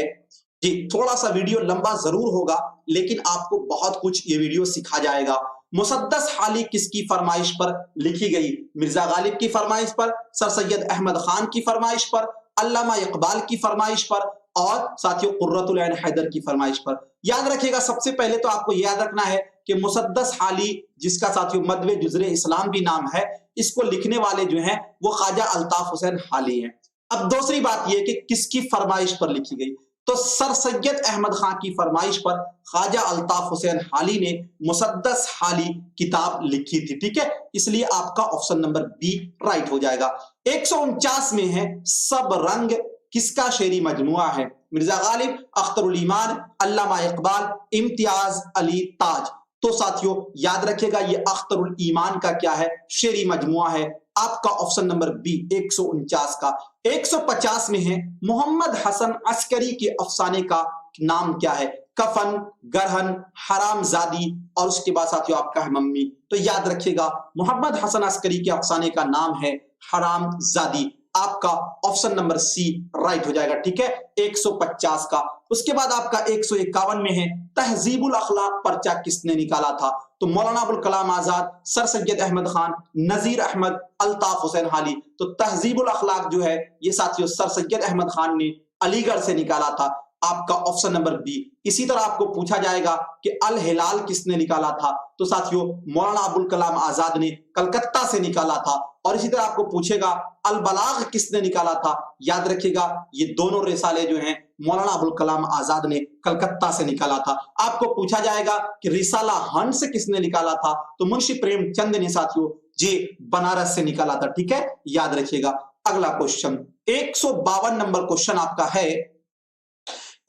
जी। थोड़ा सा वीडियो लंबा जरूर होगा लेकिन आपको बहुत कुछ ये वीडियो सिखा जाएगा। मुसद्दस हाली किसकी फरमाइश पर लिखी गई? मिर्जा गालिब की फरमाइश पर, सर सैयद अहमद खान की फरमाइश पर, अल्लामा इकबाल की फरमाइश पर और साथियों कुर्रतुल ऐन हैदर की फरमाइश पर। याद रखिएगा सबसे पहले तो आपको याद रखना है कि मुसद्दस हाली, जिसका साथियों मदवे जुज़रे इस्लाम भी नाम है, इसको लिखने वाले जो हैं वो ख्वाजा अल्ताफ हुसैन हाली हैं। अब दूसरी बात यह कि किसकी फरमाइश पर लिखी गई, तो सर सैयद अहमद खान की फरमाइश पर ख्वाजा अल्ताफ हुसैन हाली ने मुसद्दस हाली किताब लिखी थी, ठीक है, इसलिए आपका ऑप्शन नंबर बी राइट हो जाएगा। 149 में है, सब रंग किसका शेरी मजमुआ है? मिर्जा गालिब, अख्तरुल ईमान, अल्लामा इकबाल, इम्तियाज अली ताज। तो साथियों याद रखिएगा ये अख्तरुल ईमान का क्या है, शेरी मजमुआ है। आपका ऑप्शन नंबर बी 149 का। 150 में है मोहम्मद हसन अस्करी के अफसाने का नाम क्या है, कफन, गरहन, हरामजादी और उसके बाद साथियों आपका है मम्मी। तो याद रखिएगा मोहम्मद हसन अस्करी के अफसाने का नाम है हरामजादी। आपका ऑप्शन नंबर सी राइट हो जाएगा, ठीक है, 150 का। उसके बाद आपका 151 में है तहजीबुल अखलाक पर्चा किसने निकाला था, तो मौलाना अबुल कलाम आजाद, सर सैयद अहमद खान, नजीर अहमद, अल्ताफ हुसैन हाली। तो तहजीबुल अखलाक जो है ये साथियों सर सैयद अहमद खान ने अलीगढ़ से निकाला था। आपका ऑप्शन नंबर बी। इसी तरह आपको पूछा जाएगा कि अल हिलाल किसने निकाला था, तो साथियों मौलाना अबुल कलाम आजाद ने कलकत्ता से निकाला था। और इसी तरह आपको पूछेगा अल बलाग किसने निकाला था, याद रखिएगा ये दोनों रिसाले जो हैं मौलाना अबुल कलाम आजाद ने कलकत्ता से निकाला था। आपको पूछा जाएगा कि रिसाला हंस किसने निकाला था, तो मुंशी प्रेमचंद ने साथियों जी बनारस से निकाला था, ठीक है, याद रखिएगा। अगला क्वेश्चन 152 नंबर क्वेश्चन आपका है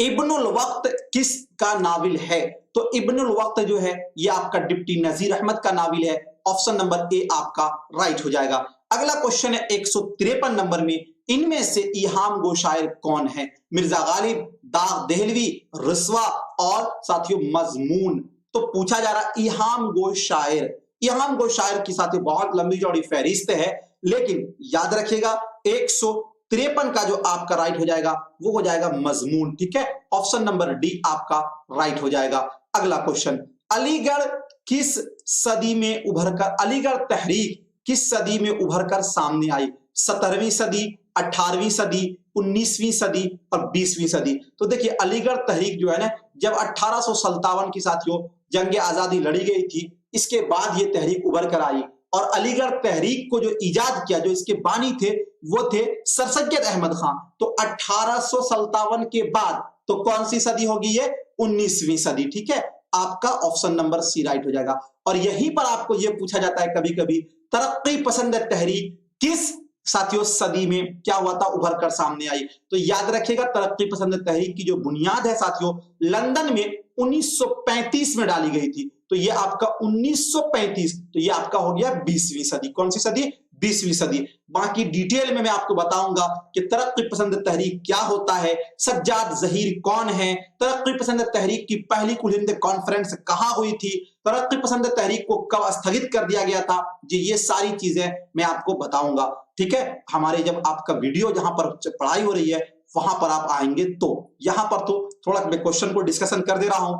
इब्नुल वक्त किस का नाविल है, तो इब्नुल वक्त जो है ये आपका डिप्टी नजीर अहमद का नाविल है। ऑप्शन नंबर ए आपका राइट हो जाएगा। अगला क्वेश्चन है 153 नंबर में, इनमें से इहाम गो शायर कौन है, मिर्जा गालिब, दाग देहलवी, रसवा और साथियों मजमून। तो पूछा जा रहा इहाम गो शायर, इहाम गो शायर की साथियों बहुत लंबी चौड़ी फहरिस्त है, लेकिन याद रखिएगा 153 का जो आपका राइट हो जाएगा वो हो जाएगा मजमून, ठीक है, ऑप्शन नंबर डी आपका राइट हो जाएगा। अगला क्वेश्चन अलीगढ़ किस सदी में उभरकर, अलीगढ़ तहरीक किस सदी में उभरकर सामने आई, 17वीं सदी, 18वीं सदी, 19वीं सदी और 20वीं सदी। तो देखिए अलीगढ़ तहरीक जो है ना जब 1857 की साथियों जंग आजादी लड़ी गई थी, इसके बाद ये तहरीक उभर कर आई। और अलीगढ़ तहरीक को जो इजाद किया, जो इसके बानी थे वो थे सर सैयद अहमद खान। तो 1857 के बाद तो कौन सी सदी होगी ये, 19वीं सदी, ठीक है, आपका ऑप्शन नंबर सी राइट हो जाएगा। और यहीं पर आपको यह पूछा जाता है कभी कभी तरक्की पसंद तहरीक किस साथियों सदी में क्या हुआ था, उभर कर सामने आई। तो याद रखिएगा तरक्की पसंद तहरीक की जो बुनियाद है साथियों लंदन में 1935 में डाली गई थी। तो ये आपका 1935, तो ये आपका हो गया 20वीं सदी। कौन सी सदी, 20वीं सदी। बाकी डिटेल में मैं आपको बताऊंगा कि तरक्की पसंद तहरीक क्या होता है, सज्जाद जहीर कौन है, तरक्की पसंद तहरीक की पहली कुल हिंद कॉन्फ्रेंस कहां हुई थी, तरक्की पसंद तहरीक को कब स्थगित कर दिया गया था, जी ये सारी चीजें मैं आपको बताऊंगा, ठीक है। हमारे जब आपका वीडियो जहां पर पढ़ाई हो रही है वहां पर आप आएंगे, तो यहां पर तो थोड़ा मैं क्वेश्चन को डिस्कशन कर दे रहा हूं।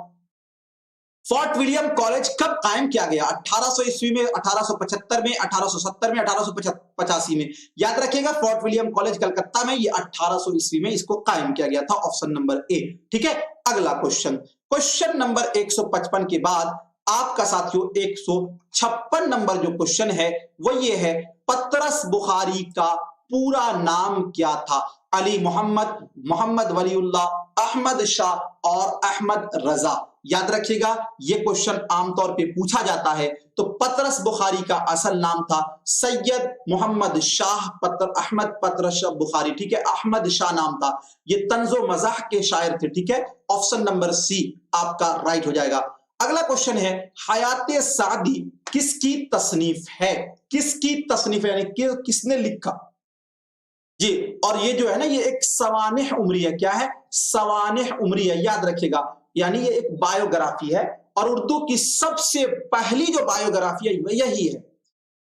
फोर्ट विलियम कॉलेज कब कायम किया गया, 1800 ईस्वी में, 1875 में, 1870 में, 1885 में। याद रखिएगा फोर्ट विलियम कॉलेज कलकत्ता में, ये 1800 ईस्वी में इसको कायम किया गया था, ऑप्शन नंबर ए, ठीक है। अगला क्वेश्चन, क्वेश्चन नंबर 155 के बाद आपका साथियों 156 नंबर जो क्वेश्चन है वो ये है पतरस बुखारी का पूरा नाम क्या था, अली मोहम्मद, मोहम्मद वलीउल्लाह, अहमद शाह और अहमद रजा। याद रखिएगा ये क्वेश्चन आमतौर पे पूछा जाता है। तो पतरस बुखारी का असल नाम था सैयद मोहम्मद शाह अहमद पतरस बुखारी, ठीक है, अहमद शाह नाम था। ये तंजो मजाह के शायर थे, ठीक है, ऑप्शन नंबर सी आपका राइट हो जाएगा। अगला क्वेश्चन है हयाते सादी किसकी तसनीफ है, किसकी तसनीफ है यानी कि किसने लिखा जी। और ये जो है ना ये एक सवानिह उमरी है, क्या है, सवानिह उमरी है, याद रखिएगा, यानी ये एक बायोग्राफी है। और उर्दू की सबसे पहली जो बायोग्राफी है यही है,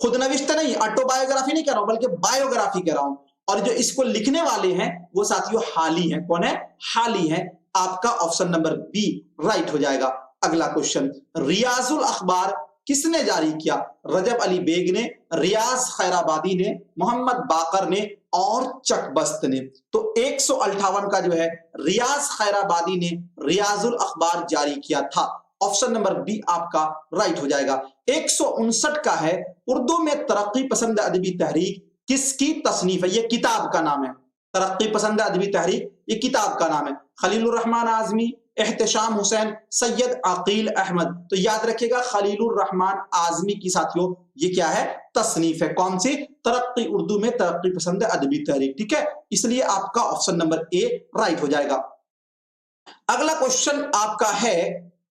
खुद नविश्त नहीं, ऑटोबायोग्राफी नहीं कह रहा हूं बल्कि बायोग्राफी कह रहा हूं। और जो इसको लिखने वाले हैं वो साथियों हाली हैं, कौन है, हाली हैं। आपका ऑप्शन नंबर बी राइट हो जाएगा। अगला क्वेश्चन रियाजुल अखबार किसने जारी किया, रजब अली बेग ने, रियाज खैराबादी ने, मोहम्मद बाकर ने और चकबस्त ने। तो 158 का जो है रियाज खैराबादी ने रियाजुल अखबार जारी किया था, ऑप्शन नंबर बी आपका राइट हो जाएगा। 159 का है उर्दू में तरक्की पसंद अदबी तहरीक किसकी तसनीफ है, ये किताब का नाम है, तरक्की पसंद अदबी तहरीक ये किताब का नाम है, खलीलुर रहमान आजमी, एहतशाम हुसैन, सैयद अकील अहमद। तो याद रखिएगा खलीलुर रहमान आजमी की साथियों ये क्या है, तसनीफ है, कौन सी, तरक्की, उर्दू में तरक्की पसंद अदबी तहरीक, ठीक है, इसलिए आपका ऑप्शन नंबर ए राइट हो जाएगा। अगला क्वेश्चन आपका है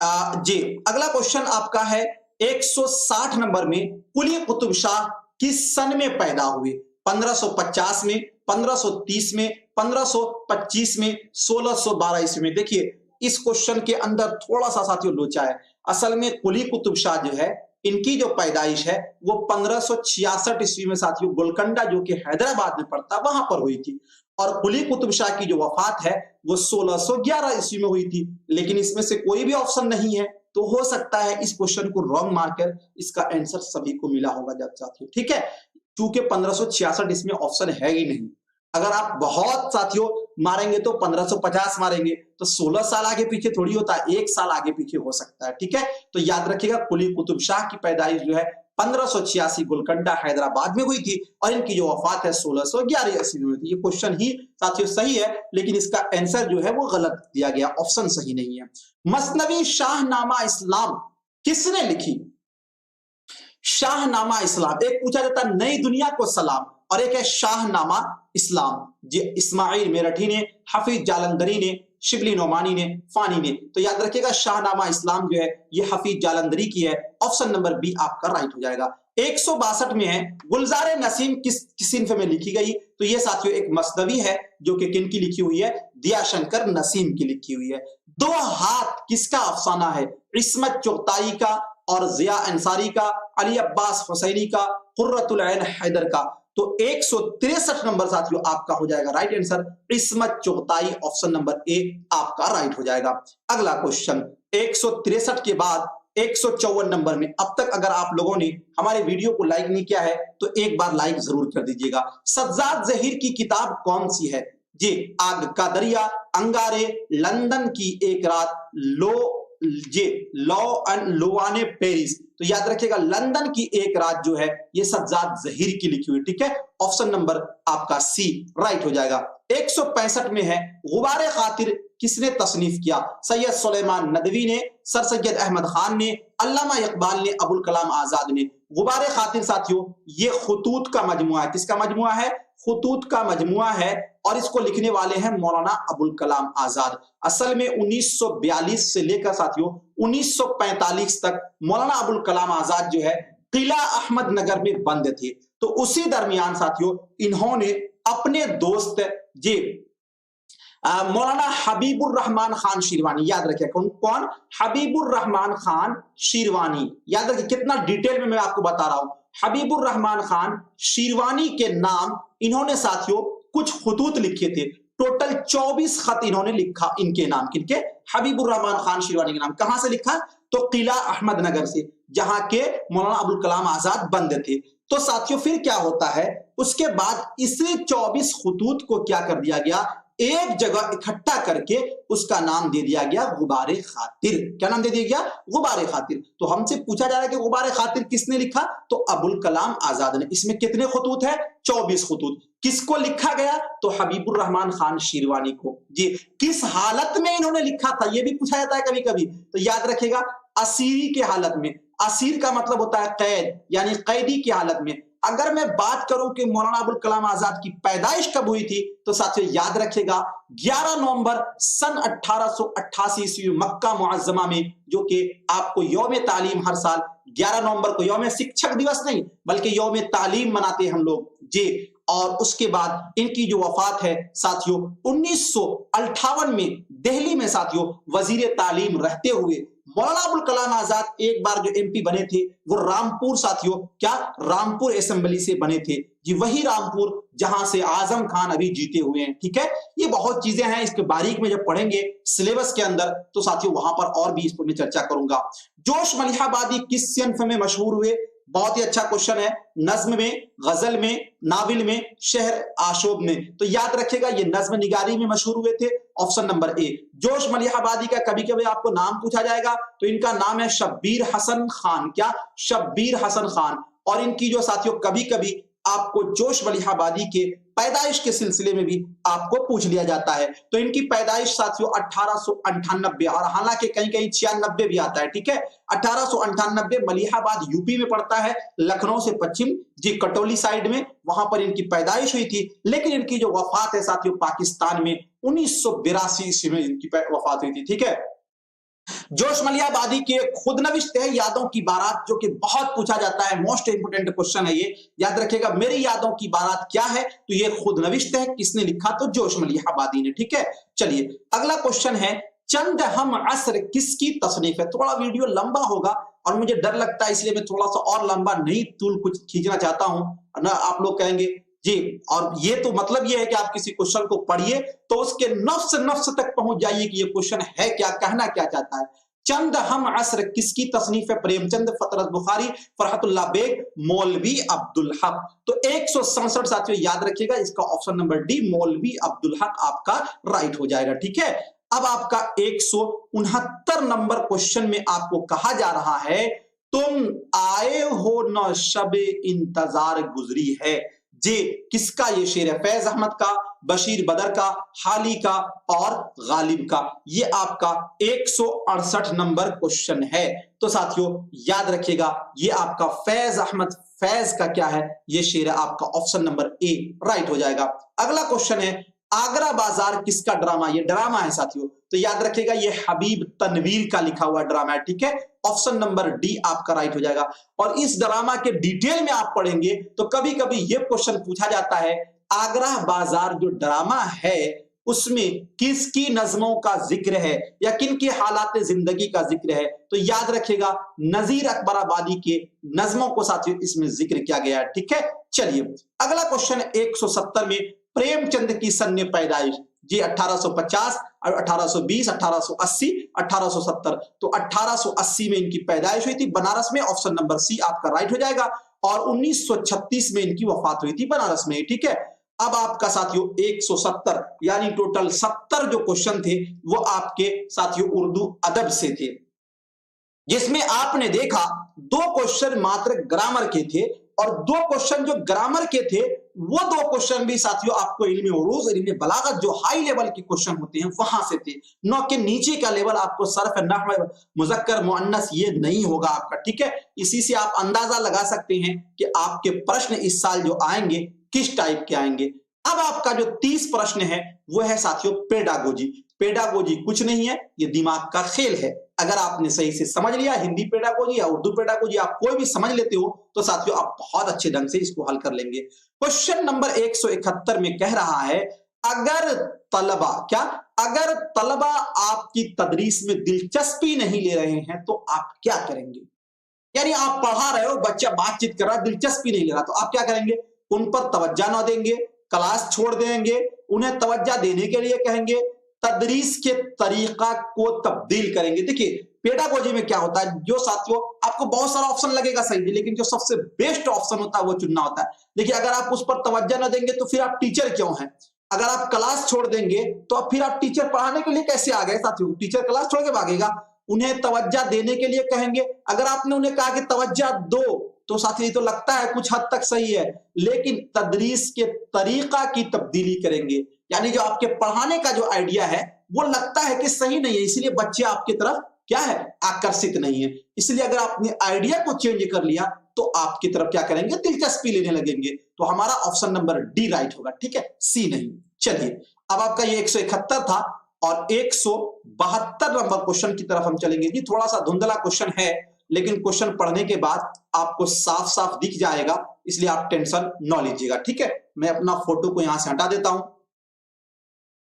जी, अगला क्वेश्चन आपका है 160 नंबर में कुली कुतुब शाह किस सन में पैदा हुए? 1550 में, 1530 में, 1525 में, 1612 ईस्वी में। देखिए इस क्वेश्चन के अंदर थोड़ा सा साथियों लोचा है। असल में कुली कुतुब शाह जो है, इनकी जो पैदाइश है वो 1566 ईस्वी में साथियों गोलकंडा जो कि हैदराबाद में पड़ता वहां पर हुई थी, और कुली कुतुब शाह की जो वफात है वो 1611 ईस्वी में हुई थी। लेकिन इसमें से कोई भी ऑप्शन नहीं है, तो हो सकता है इस क्वेश्चन को रॉन्ग मार्कर इसका आंसर सभी को मिला होगा जब साथियों, ठीक है, क्योंकि 1566 इसमें ऑप्शन है ही नहीं। अगर आप बहुत साथियों मारेंगे तो 1550 मारेंगे, तो 16 साल आगे पीछे थोड़ी होता है, 1 साल आगे पीछे हो सकता है, ठीक है। तो याद रखिएगा कुली कुतुब शाह की पैदाइश जो है 1586 गोलकंडा हैदराबाद में हुई थी, और इनकी जो वफात है 1611 ईस्वी में हुई थी। ये क्वेश्चन ही साथियों सही है, लेकिन इसका आंसर जो है वो गलत दिया गया, ऑप्शन सही नहीं है। मसनवी शाहनामा इस्लाम किसने लिखी? शाहनामा इस्लाम, एक पूछा जाता है नई दुनिया को सलाम, और एक है शाहनामा इस्लाम, जी इस्माइल मेरठी ने, हफीज जालंधरी ने, शिबली नोमानी ने, फानी ने। तो याद रखिएगा शाहनामा इस्लाम जो है ये हफीज जालंधरी की है, ऑप्शन नंबर बी आपका राइट हो जाएगा। 162 में है गुलजार नसीम किस सिन्फ में लिखी गई? तो ये साथियों एक मसनवी है जो कि किन की लिखी हुई है? दिया शंकर नसीम की लिखी हुई है। दो हाथ किसका अफसाना है? इस्मत चुगताई का और जिया अंसारी का, अली अब्बास हुसैनी का, कुर्रतुल ऐन हैदर का। तो 163 नंबर साथियों आपका हो जाएगा right answer, Ismat Chughtai, option number ए आपका राइट हो जाएगा। अगला क्वेश्चन 163 के बाद 154 नंबर में। अब तक अगर आप लोगों ने हमारे वीडियो को लाइक नहीं किया है तो एक बार लाइक जरूर कर दीजिएगा। सज्जाद जहीर की किताब कौन सी है? जी आग का दरिया, अंगारे, लंदन की एक रात, लॉ एंड लोआने पेरिस। तो याद रखिएगा लंदन की एक रात जो है ये सज्जाद जहीर की लिखी हुई, ठीक है, ऑप्शन नंबर आपका सी राइट हो जाएगा। 165 में है गुबारे खातिर किसने तसनीफ किया? सैयद सुलेमान नदवी ने, सर सैयद अहमद खान ने, अल्लामा इकबाल ने, अबुल कलाम आजाद ने। गुबारे खातिर साथियों ये खुतूत का मजमुआ है। किसका मजमुआ है? खुतूत का मजमुआ है, और इसको लिखने वाले हैं मौलाना अबुल कलाम आजाद। असल में 1942 से लेकर साथियों 1945 तक मौलाना अबुल कलाम आजाद जो है किला अहमद नगर में बंद थे। तो उसी दरमियान साथियों इन्होंने अपने दोस्त जी मौलाना हबीबुर रहमान खान शिरवानी, याद रखिए कौन? हबीबुर रहमान खान शिरवानी, याद रखिए कितना डिटेल में मैं आपको बता रहा हूं। हबीबुर रहमान खान शिरवानी के नाम इन्होंने साथियों कुछ खुतूत लिखे थे, टोटल 24 खत इन्होंने लिखा इनके नाम, किनके? हबीबुर रहमान खान शिरवानी के नाम। कहां से लिखा? तो किला अहमद नगर से, जहां के मौलाना अबुल कलाम आजाद बंद थे। तो साथियों फिर क्या होता है, उसके बाद इसे 24 खुतूत को क्या कर दिया गया? एक जगह इकट्ठा करके उसका नाम दे दिया गया गुबारे खातिर। क्या नाम दे दिया गया? गुबारे खातिर। तो हमसे पूछा जा रहा है कि गुबारे खातिर किसने लिखा? तो अबुल कलाम आजाद ने। इसमें कितने खुतूत है? 24 खुतूत। किसको लिखा गया? तो हबीबुर रहमान खान शिरवानी को। जी किस हालत में इन्होंने लिखा था ये भी पूछा जाता है कभी कभी, तो याद रखिएगा असीरी के हालत में। असीर का मतलब होता है कैद, यानी कैदी की हालत में। अगर मैं बात करूं कि मौलाना अबुल कलाम आजाद की पैदाइश कब हुई थी, तो साथियों याद रखिएगा 11 नवंबर सन 1888 ईस्वी मक्का मुअज्जमा में, जो कि आपको यौम तालीम हर साल 11 नवंबर को यौम शिक्षक दिवस नहीं बल्कि यौम तालीम मनाते हैं हम लोग जी। और उसके बाद इनकी जो वफात है साथियों 1958 में दिल्ली में साथियों वजीर तालीम रहते हुए मौलाना अबुल कलाम आजाद एक बार जो एमपी बने थे वो रामपुर साथियों, क्या रामपुर असेंबली से बने थे जी, वही रामपुर जहां से आजम खान अभी जीते हुए हैं, ठीक है। ये बहुत चीजें हैं, इसके बारीक में जब पढ़ेंगे सिलेबस के अंदर तो साथियों वहां पर और भी इस पर मैं चर्चा करूंगा। जोश मलिहाबादी किस सिन्फ में मशहूर हुए? बहुत ही अच्छा क्वेश्चन है। नज्म में, गजल में, नाविल में, शहर आशोब में। तो याद रखिएगा ये नज्म निगारी में मशहूर हुए थे, ऑप्शन नंबर ए। जोश मलिहाबादी का कभी कभी आपको नाम पूछा जाएगा तो इनका नाम है शब्बीर हसन खान। क्या? शब्बीर हसन खान। और इनकी जो साथियों कभी कभी आपको जोश मलिहाबादी के पैदाइश के सिलसिले में भी आपको पूछ लिया जाता है। तो इनकी पैदाइश साथियों 1898, और हालांकि कहीं कहीं 96 भी आता है, ठीक है। 1898 मलिहाबाद यूपी में पड़ता है, लखनऊ से पश्चिम जी कटौली साइड में, वहां पर इनकी पैदाइश हुई थी। लेकिन इनकी जो वफात है साथियों पाकिस्तान में 1982 ईस्वी में इनकी वफात हुई थी। ठीक है, जोश मलियाबादी के खुदनविश्त है यादों की बारात, जो कि बहुत पूछा जाता है, मोस्ट इंपोर्टेंट क्वेश्चन है ये, याद रखिएगा। मेरी यादों की बारात क्या है, तो ये खुदनविश्त है, किसने लिखा, तो जोश मलियाबादी ने। ठीक है, चलिए अगला क्वेश्चन है, चंद हम असर किसकी तसनीफ है। थोड़ा वीडियो लंबा होगा और मुझे डर लगता है, इसलिए मैं थोड़ा सा और लंबा नहीं तूल कुछ खींचना चाहता हूं ना। आप लोग कहेंगे जी, और ये तो मतलब ये है कि आप किसी क्वेश्चन को पढ़िए तो उसके नफ्स नफ्स तक पहुंच जाइए कि ये क्वेश्चन है क्या, कहना क्या चाहता है। चंद हम असर किसकी तसनीफ है, प्रेमचंद, फतरत बुखारी, फरहतुल्लाह बेग, मौलवी अब्दुल हक। तो 167 साथियों याद रखिएगा, इसका ऑप्शन नंबर डी मौलवी अब्दुल हक आपका राइट हो जाएगा। ठीक है, अब आपका 169 नंबर क्वेश्चन में आपको कहा जा रहा है, तुम आए हो न शबे इंतजार गुजरी है। जी, किसका ये शेर है, फैज अहमद का, बशीर बदर का, हाली का और गालिब का। ये आपका 168 नंबर क्वेश्चन है। तो साथियों याद रखिएगा, ये आपका फैज अहमद, फैज का क्या है, ये शेर है आपका, ऑप्शन नंबर ए राइट हो जाएगा। अगला क्वेश्चन है, आगरा बाजार किसका ड्रामा, ये ड्रामा है साथियों, तो याद रखिएगा ये हबीब तनवीर का लिखा हुआ ड्रामा है। ठीक है, ऑप्शन नंबर डी आपका राइट हो जाएगा। और इस ड्रामा के डिटेल में आप पढ़ेंगे तो कभी कभी ये क्वेश्चन पूछा जाता है, आगरा बाजार जो ड्रामा है उसमें किसकी नज़मों का जिक्र है या किन के हालात जिंदगी का जिक्र है, तो याद रखिएगा नजीर अकबराबादी के नज़मों को साथियों इसमें जिक्र किया गया है। ठीक है, चलिए अगला क्वेश्चन 170 में, प्रेमचंद की सन्य पैदाइश, जी 1850 और 1820, 1880, 1870। तो 1880 में इनकी पैदाइश हुई थी बनारस में, ऑप्शन नंबर सी आपका राइट हो जाएगा। और 1936 में इनकी वफात हुई थी बनारस में। ठीक है, अब आपका साथियों 170 यानी टोटल 70 जो क्वेश्चन थे वो आपके साथियों उर्दू अदब से थे, जिसमें आपने देखा 2 क्वेश्चन मात्र ग्रामर के थे और 2 क्वेश्चन जो ग्रामर के थे वो 2 क्वेश्चन भी साथियों आपको इल्म उरूज, इल्म बलागत जो हाई लेवल के क्वेश्चन होते हैं वहां से थे। न कि नीचे का लेवल आपको सर्फ, नहव, मुज़क्कर, मुअन्नस ये नहीं होगा आपका। ठीक है, इसी से आप अंदाजा लगा सकते हैं कि आपके प्रश्न इस साल जो आएंगे किस टाइप के आएंगे। अब आपका जो 30 प्रश्न है वो है साथियों पेडागोजी। पेडागोजी कुछ नहीं है, ये दिमाग का खेल है। अगर आपने सही से समझ लिया, हिंदी पेडागोजी या उर्दू पेडागोजी आप कोई भी समझ लेते हो तो साथियों आप बहुत अच्छे ढंग से इसको हल कर लेंगे। क्वेश्चन नंबर 171 में कह रहा है, अगर तलबा, क्या अगर तलबा आपकी तदरीस में दिलचस्पी नहीं ले रहे हैं तो आप क्या करेंगे। यानी आप पढ़ा रहे हो, बच्चा बातचीत कर रहा है, दिलचस्पी नहीं ले रहा, तो आप क्या करेंगे, उन पर तवज्जो न देंगे, क्लास छोड़ देंगे, उन्हें तवज्जो देने के लिए कहेंगे, तदरीस के तरीका को तब्दील करेंगे। देखिए पेडागोजी में क्या होता है, जो साथियों आपको बहुत सारा ऑप्शन लगेगा सही, लेकिन जो सबसे बेस्ट ऑप्शन होता है वो चुनना होता है। देखिए अगर आप उस पर तवज्जो न देंगे तो फिर आप टीचर क्यों हैं। अगर आप क्लास छोड़ देंगे तो फिर आप टीचर पढ़ाने के लिए कैसे आ गए साथियों, टीचर क्लास छोड़ के भागेगा। उन्हें तवज्जो देने के लिए कहेंगे, अगर आपने उन्हें कहा कि तवज्जो दो तो साथियों तो लगता है कुछ हद तक सही है, लेकिन तदरीस के तरीका की तब्दीली करेंगे, यानी जो आपके पढ़ाने का जो आइडिया है वो लगता है कि सही नहीं है, इसलिए बच्चे आपकी तरफ क्या है, आकर्षित नहीं है। इसलिए अगर आपने आइडिया को चेंज कर लिया तो आपकी तरफ क्या करेंगे, दिलचस्पी लेने लगेंगे। तो हमारा ऑप्शन नंबर डी राइट होगा। ठीक है, सी नहीं। चलिए अब आपका ये 171 था और 172 नंबर क्वेश्चन की तरफ हम चलेंगे। जी थोड़ा सा धुंधला क्वेश्चन है, लेकिन क्वेश्चन पढ़ने के बाद आपको साफ साफ दिख जाएगा, इसलिए आप टेंशन न लीजिएगा। ठीक है, मैं अपना फोटो को यहां से हटा देता हूं।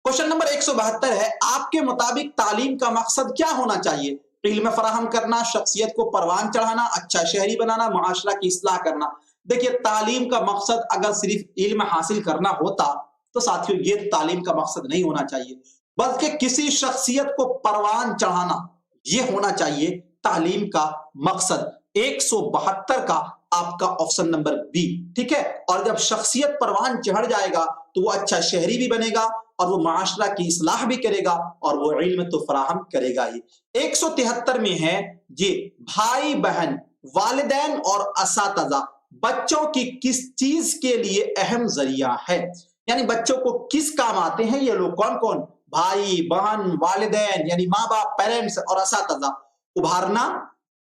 क्वेश्चन नंबर 172 है, आपके मुताबिक तालीम का मकसद क्या होना चाहिए। इल्म फराहम करना, शख्सियत को परवान चढ़ाना, अच्छा शहरी बनाना, मुआशरा की इस्लाह करना। देखिए तालीम का मकसद अगर सिर्फ इल्म हासिल करना होता तो साथियों ये तालीम का मकसद नहीं होना चाहिए, बल्कि किसी शख्सियत को परवान चढ़ाना ये होना चाहिए तालीम का मकसद। 172 का आपका ऑप्शन नंबर बी। ठीक है, और जब शख्सियत परवान चढ़ जाएगा तो वो अच्छा शहरी भी बनेगा और वो माशरा की इस्लाह भी करेगा और वो इल्म तो फराहम करेगा ही। 173 में है जी, भाई बहन, वालिदैन और असातिज़ा बच्चों की किस चीज के लिए अहम जरिया है, यानी बच्चों को किस काम आते हैं ये लोग, कौन कौन, भाई बहन, वालिदैन यानी माँ बाप, पेरेंट्स और असातिज़ा। उभारना,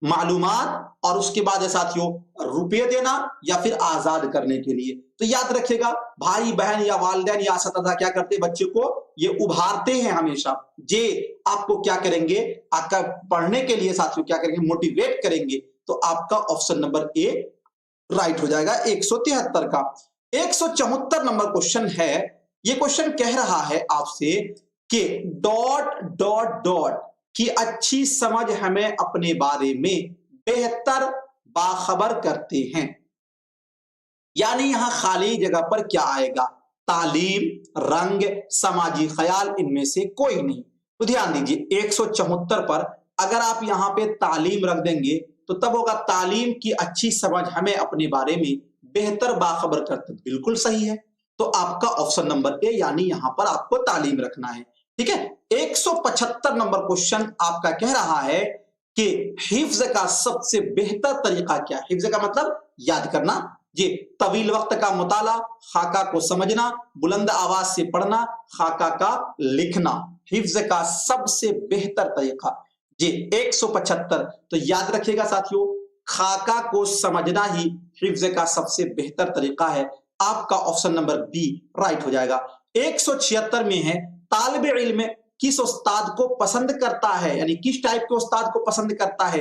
मालूमात और उसके बाद है साथियों रुपये देना या फिर आजाद करने के लिए। तो याद रखिएगा भाई बहन या वालिदैन या असतज़ा क्या करते हैं, बच्चे को ये उभारते हैं हमेशा, जे आपको क्या करेंगे, आपका पढ़ने के लिए साथियों क्या करेंगे, मोटिवेट करेंगे। तो आपका ऑप्शन नंबर ए राइट हो जाएगा 173 का। 174 नंबर क्वेश्चन है, ये क्वेश्चन कह रहा है आपसे कि डॉट डॉट डॉट की अच्छी समझ हमें अपने बारे में बेहतर बाखबर करते हैं। यानी यहां खाली जगह पर क्या आएगा, तालीम, रंग, समाजी ख्याल, इनमें से कोई नहीं। तो ध्यान दीजिए 174 पर अगर आप यहां पे तालीम रख देंगे तो तब होगा तालीम की अच्छी समझ हमें अपने बारे में बेहतर बाखबर करते, बिल्कुल सही है। तो आपका ऑप्शन नंबर ए यानी यहां पर आपको तालीम रखना है, ठीक है। 175 नंबर क्वेश्चन आपका कह रहा है कि हिफ्ज का सबसे बेहतर तरीका क्या है। हिफ्ज का मतलब याद करना जी, तवील वक्त का मुताला, खाका को समझना, बुलंद आवाज से पढ़ना, खाका का लिखना, हिफ्ज का सबसे बेहतर तरीका जी 175। तो याद रखिएगा साथियों खाका को समझना ही हिफ्ज का सबसे बेहतर तरीका है। आपका ऑप्शन नंबर बी राइट हो जाएगा। 176 में है तालिब इल्म किस उस्ताद को पसंद करता है, यानी किस टाइप के उस्ताद को पसंद करता है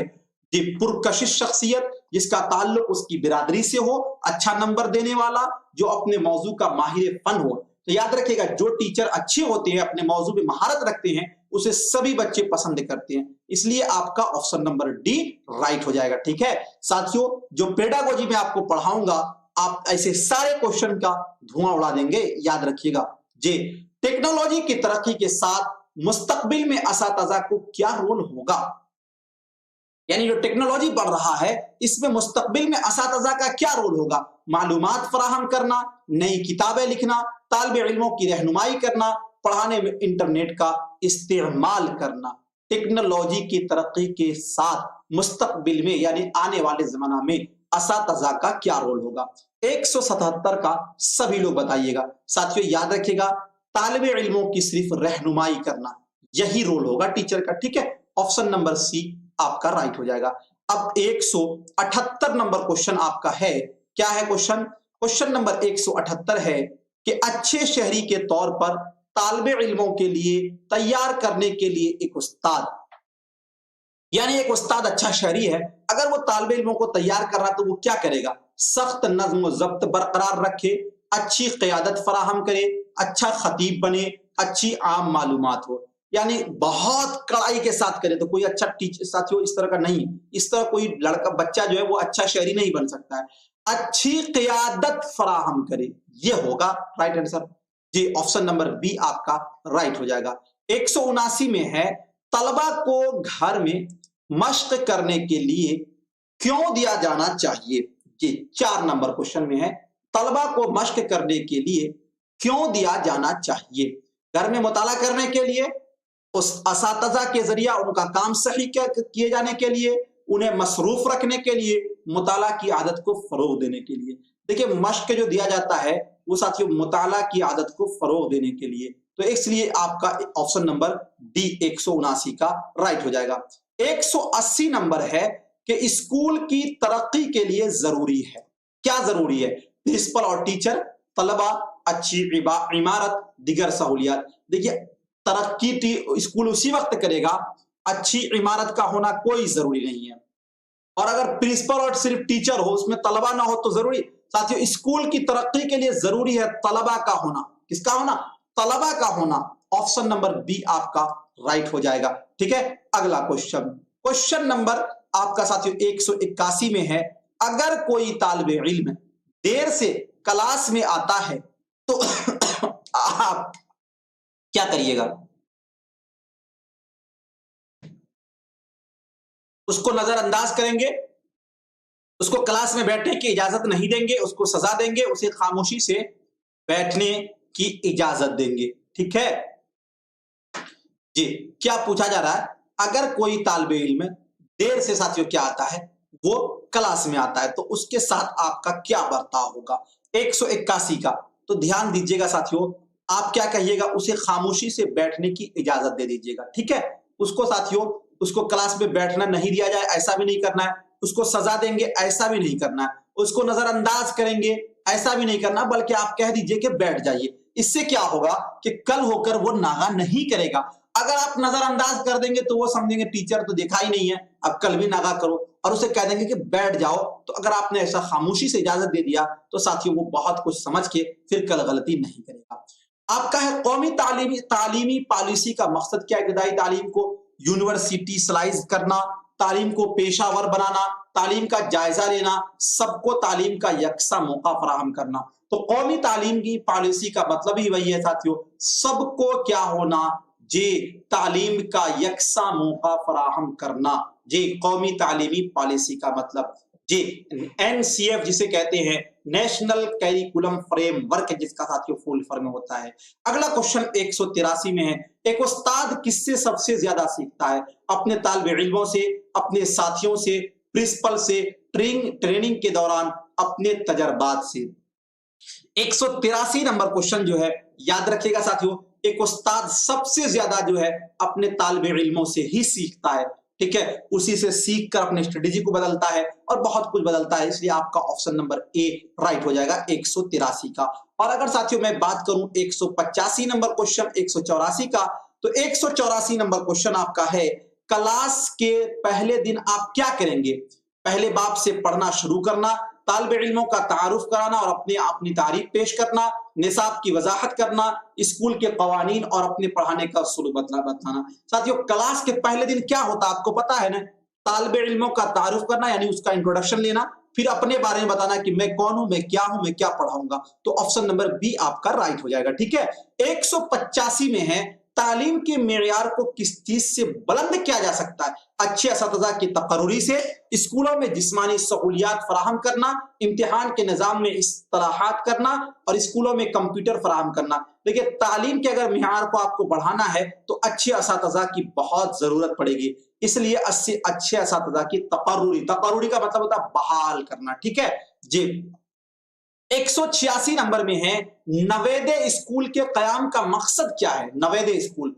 जी, पुरकशिश शख्सियत जिसका ताल्लुक उसकी बिरादरी से हो, अच्छा नंबर देने वाला, जो अपने मौजू का माहिर फन हो। तो याद रखिएगा जो टीचर अच्छे होते हैं, अपने मौजू में महारत रखते हैं, उसे सभी बच्चे पसंद करते हैं, इसलिए आपका ऑप्शन नंबर डी राइट हो जाएगा, ठीक है। साथियों जो पेडागोजी में आपको पढ़ाऊंगा आप ऐसे सारे क्वेश्चन का धुआं उड़ा देंगे, याद रखिएगा जी। टेक्नोलॉजी की तरक्की के साथ मुस्तकबिल में असातिज़ा को क्या रोल होगा, यानी जो टेक्नोलॉजी बढ़ रहा है इसमें मुस्तकबिल में असातिज़ा का क्या रोल होगा। मालूमात फराहम करना, नई किताबें लिखना, तालिब इल्मों की रहनुमाई करना, पढ़ाने में इंटरनेट का इस्तेमाल करना। टेक्नोलॉजी की तरक्की के साथ मुस्तकबिल में यानी आने वाले जमाना में असातिज़ा का क्या रोल होगा। 177 का सभी लोग बताइएगा। साथियों याद रखिएगा तालिब इल्मों की सिर्फ रहनुमाई करना, यही रोल होगा टीचर का, ठीक है। ऑप्शन नंबर सी आपका राइट हो जाएगा। अब 178 नंबर क्वेश्चन आपका है, क्या है क्वेश्चन, क्वेश्चन नंबर 178 है कि अच्छे शहरी के तौर पर तालिब इल्मों के लिए तैयार करने के लिए एक उस्ताद, यानी एक उस्ताद अच्छा शहरी है, अगर वो तालिब इल्मों को तैयार कर रहा तो वो क्या करेगा, सख्त नज़्म ज़ब्त बरकरार रखे, अच्छी क़यादत फराहम करे, अच्छा खतीब बने, अच्छी आम मालूमात हो, यानी बहुत कड़ाई के साथ करे। तो कोई अच्छा टीचर साथियों इस तरह का नहीं, इस तरह कोई लड़का बच्चा जो है वो अच्छा शहरी नहीं बन सकता है, अच्छी क़यादत फराहम करे, ये होगा राइट आंसर जी। ऑप्शन नंबर बी आपका राइट हो जाएगा। 179 में है तलबा को घर में मश्क करने के लिए क्यों दिया जाना चाहिए जी। 4 नंबर क्वेश्चन में है तलबा को मश्क करने के लिए क्यों दिया जाना चाहिए। घर में मुताला करने के लिए, उस असातिज़ा के जरिया उनका काम सही किए जाने के लिए, उन्हें मसरूफ रखने के लिए, मुताला की आदत को फरोग देने के लिए। देखिए मश्क जो दिया जाता है वो साथियों मुताला की आदत को फरोग देने के लिए, तो इसलिए आपका ऑप्शन नंबर डी 179 का राइट हो जाएगा। 180 नंबर है कि स्कूल की तरक्की के लिए जरूरी है, क्या जरूरी है, प्रिंसिपल और टीचर, तलबा, अच्छी इमारत, दिगर सहूलियात। देखिए तरक्की स्कूल उसी वक्त करेगा, अच्छी इमारत का होना कोई जरूरी नहीं है, और अगर प्रिंसिपल और सिर्फ टीचर हो उसमें तलबा ना हो तो जरूरी। साथियों स्कूल की तरक्की के लिए जरूरी है तलबा का होना, किसका होना, तलबा का होना। ऑप्शन नंबर बी आपका राइट हो जाएगा, ठीक है। अगला क्वेश्चन, क्वेश्चन नंबर आपका साथियों 181 में है अगर कोई तालिब इल्म देर से क्लास में आता है तो आप क्या करिएगा, उसको नजरअंदाज करेंगे, उसको क्लास में बैठने की इजाजत नहीं देंगे, उसको सजा देंगे, उसे खामोशी से बैठने की इजाजत देंगे, ठीक है जी। क्या पूछा जा रहा है, अगर कोई तालिब इल्म देर से साथियों क्या आता है, वो क्लास में आता है, तो उसके साथ आपका क्या बर्ताव होगा। 181 का, तो ध्यान दीजिएगा साथियों, आप क्या कहिएगा, उसे खामोशी से बैठने की इजाजत दे दीजिएगा, ठीक है। उसको साथियों उसको क्लास में बैठना नहीं दिया जाए, ऐसा भी नहीं करना है, उसको सजा देंगे, ऐसा भी नहीं करना है, उसको नजरअंदाज करेंगे, ऐसा भी नहीं करना, बल्कि आप कह दीजिए कि बैठ जाइए। इससे क्या होगा कि कल होकर वो नागा नहीं करेगा। अगर आप नजरअंदाज कर देंगे तो वो समझेंगे टीचर तो देखा ही नहीं है, अब कल भी नागा करो, और उसे कह देंगे कि बैठ जाओ। तो अगर आपने ऐसा खामोशी से इजाजत दे दिया तो साथियों वो बहुत कुछ समझ के फिर कल गलती नहीं करेगा। आपका है कौमी तालीमी पॉलिसी का मकसद क्या है? इब्तदाई तालीम को यूनिवर्सिटीलाइज करना, तालीम को पेशावर बनाना, तालीम का जायजा लेना, सबको तालीम का यकसा मौका फराहम करना। तो कौमी तालीम की पॉलिसी का मतलब ही वही है साथियों, सबको क्या होना जी, तालीम का यकसा मौका फराहम करना जी, कौमी तालीमी पॉलिसी का मतलब जी। NCF जिसे कहते हैं नेशनल कैरिकुलम फ्रेमवर्क, जिसका साथियों फुल फॉर्म होता है। अगला क्वेश्चन 183 में है, एक उस्ताद किससे सबसे ज्यादा सीखता है? अपने तालिब इल्मों से, अपने साथियों से, प्रिंसिपल से, ट्रेनिंग के दौरान, अपने तजर्बात से। 183 नंबर क्वेश्चन जो है याद रखिएगा साथियों, एक उस्ताद सबसे ज्यादा जो है अपने तालिब इल्मों से ही सीखता है, ठीक है, उसी से सीख कर अपने स्ट्रेटेजी को बदलता है और बहुत कुछ बदलता है। इसलिए आपका ऑप्शन नंबर ए राइट हो जाएगा 183 का। और अगर साथियों मैं बात करूं 185 नंबर क्वेश्चन 184 का, तो 184 नंबर क्वेश्चन आपका है, क्लास के पहले दिन आप क्या करेंगे? पहले बाब से पढ़ना शुरू करना, तालिब इल्मों का तारुफ कराना और अपनी तारीफ पेश करना, निसाब की वजाहत करना, स्कूल के कवानीन और अपने पढ़ाने का उसूल बताना। साथियों क्लास के पहले दिन क्या होता है आपको पता है ना? तालिब इल्मों का तारुफ करना यानी उसका इंट्रोडक्शन लेना, फिर अपने बारे में बताना कि मैं कौन हूं, मैं क्या हूं, मैं क्या पढ़ाऊंगा। तो ऑप्शन नंबर बी आपका राइट हो जाएगा, ठीक है। 185 में है, तालीम के मेयार को किस चीज से बुलंद किया जा सकता है? अच्छे असातिज़ा की तकर्रुरी से, स्कूलों में जिस्मानी सहूलियात फराहम करना, इम्तिहान के निजाम में इस्तिलाहात करना और स्कूलों में कंप्यूटर फराहम करना। देखिए तालीम के अगर मेयार को आपको बढ़ाना है तो अच्छे असातिज़ा की बहुत जरूरत पड़ेगी, इसलिए अच्छे असातिज़ा की तकर्रुरी का मतलब होता है बहाल करना, ठीक है जी। 186 नंबर में है, नवोदय स्कूल के कयाम का मकसद क्या है? नवोदय स्कूल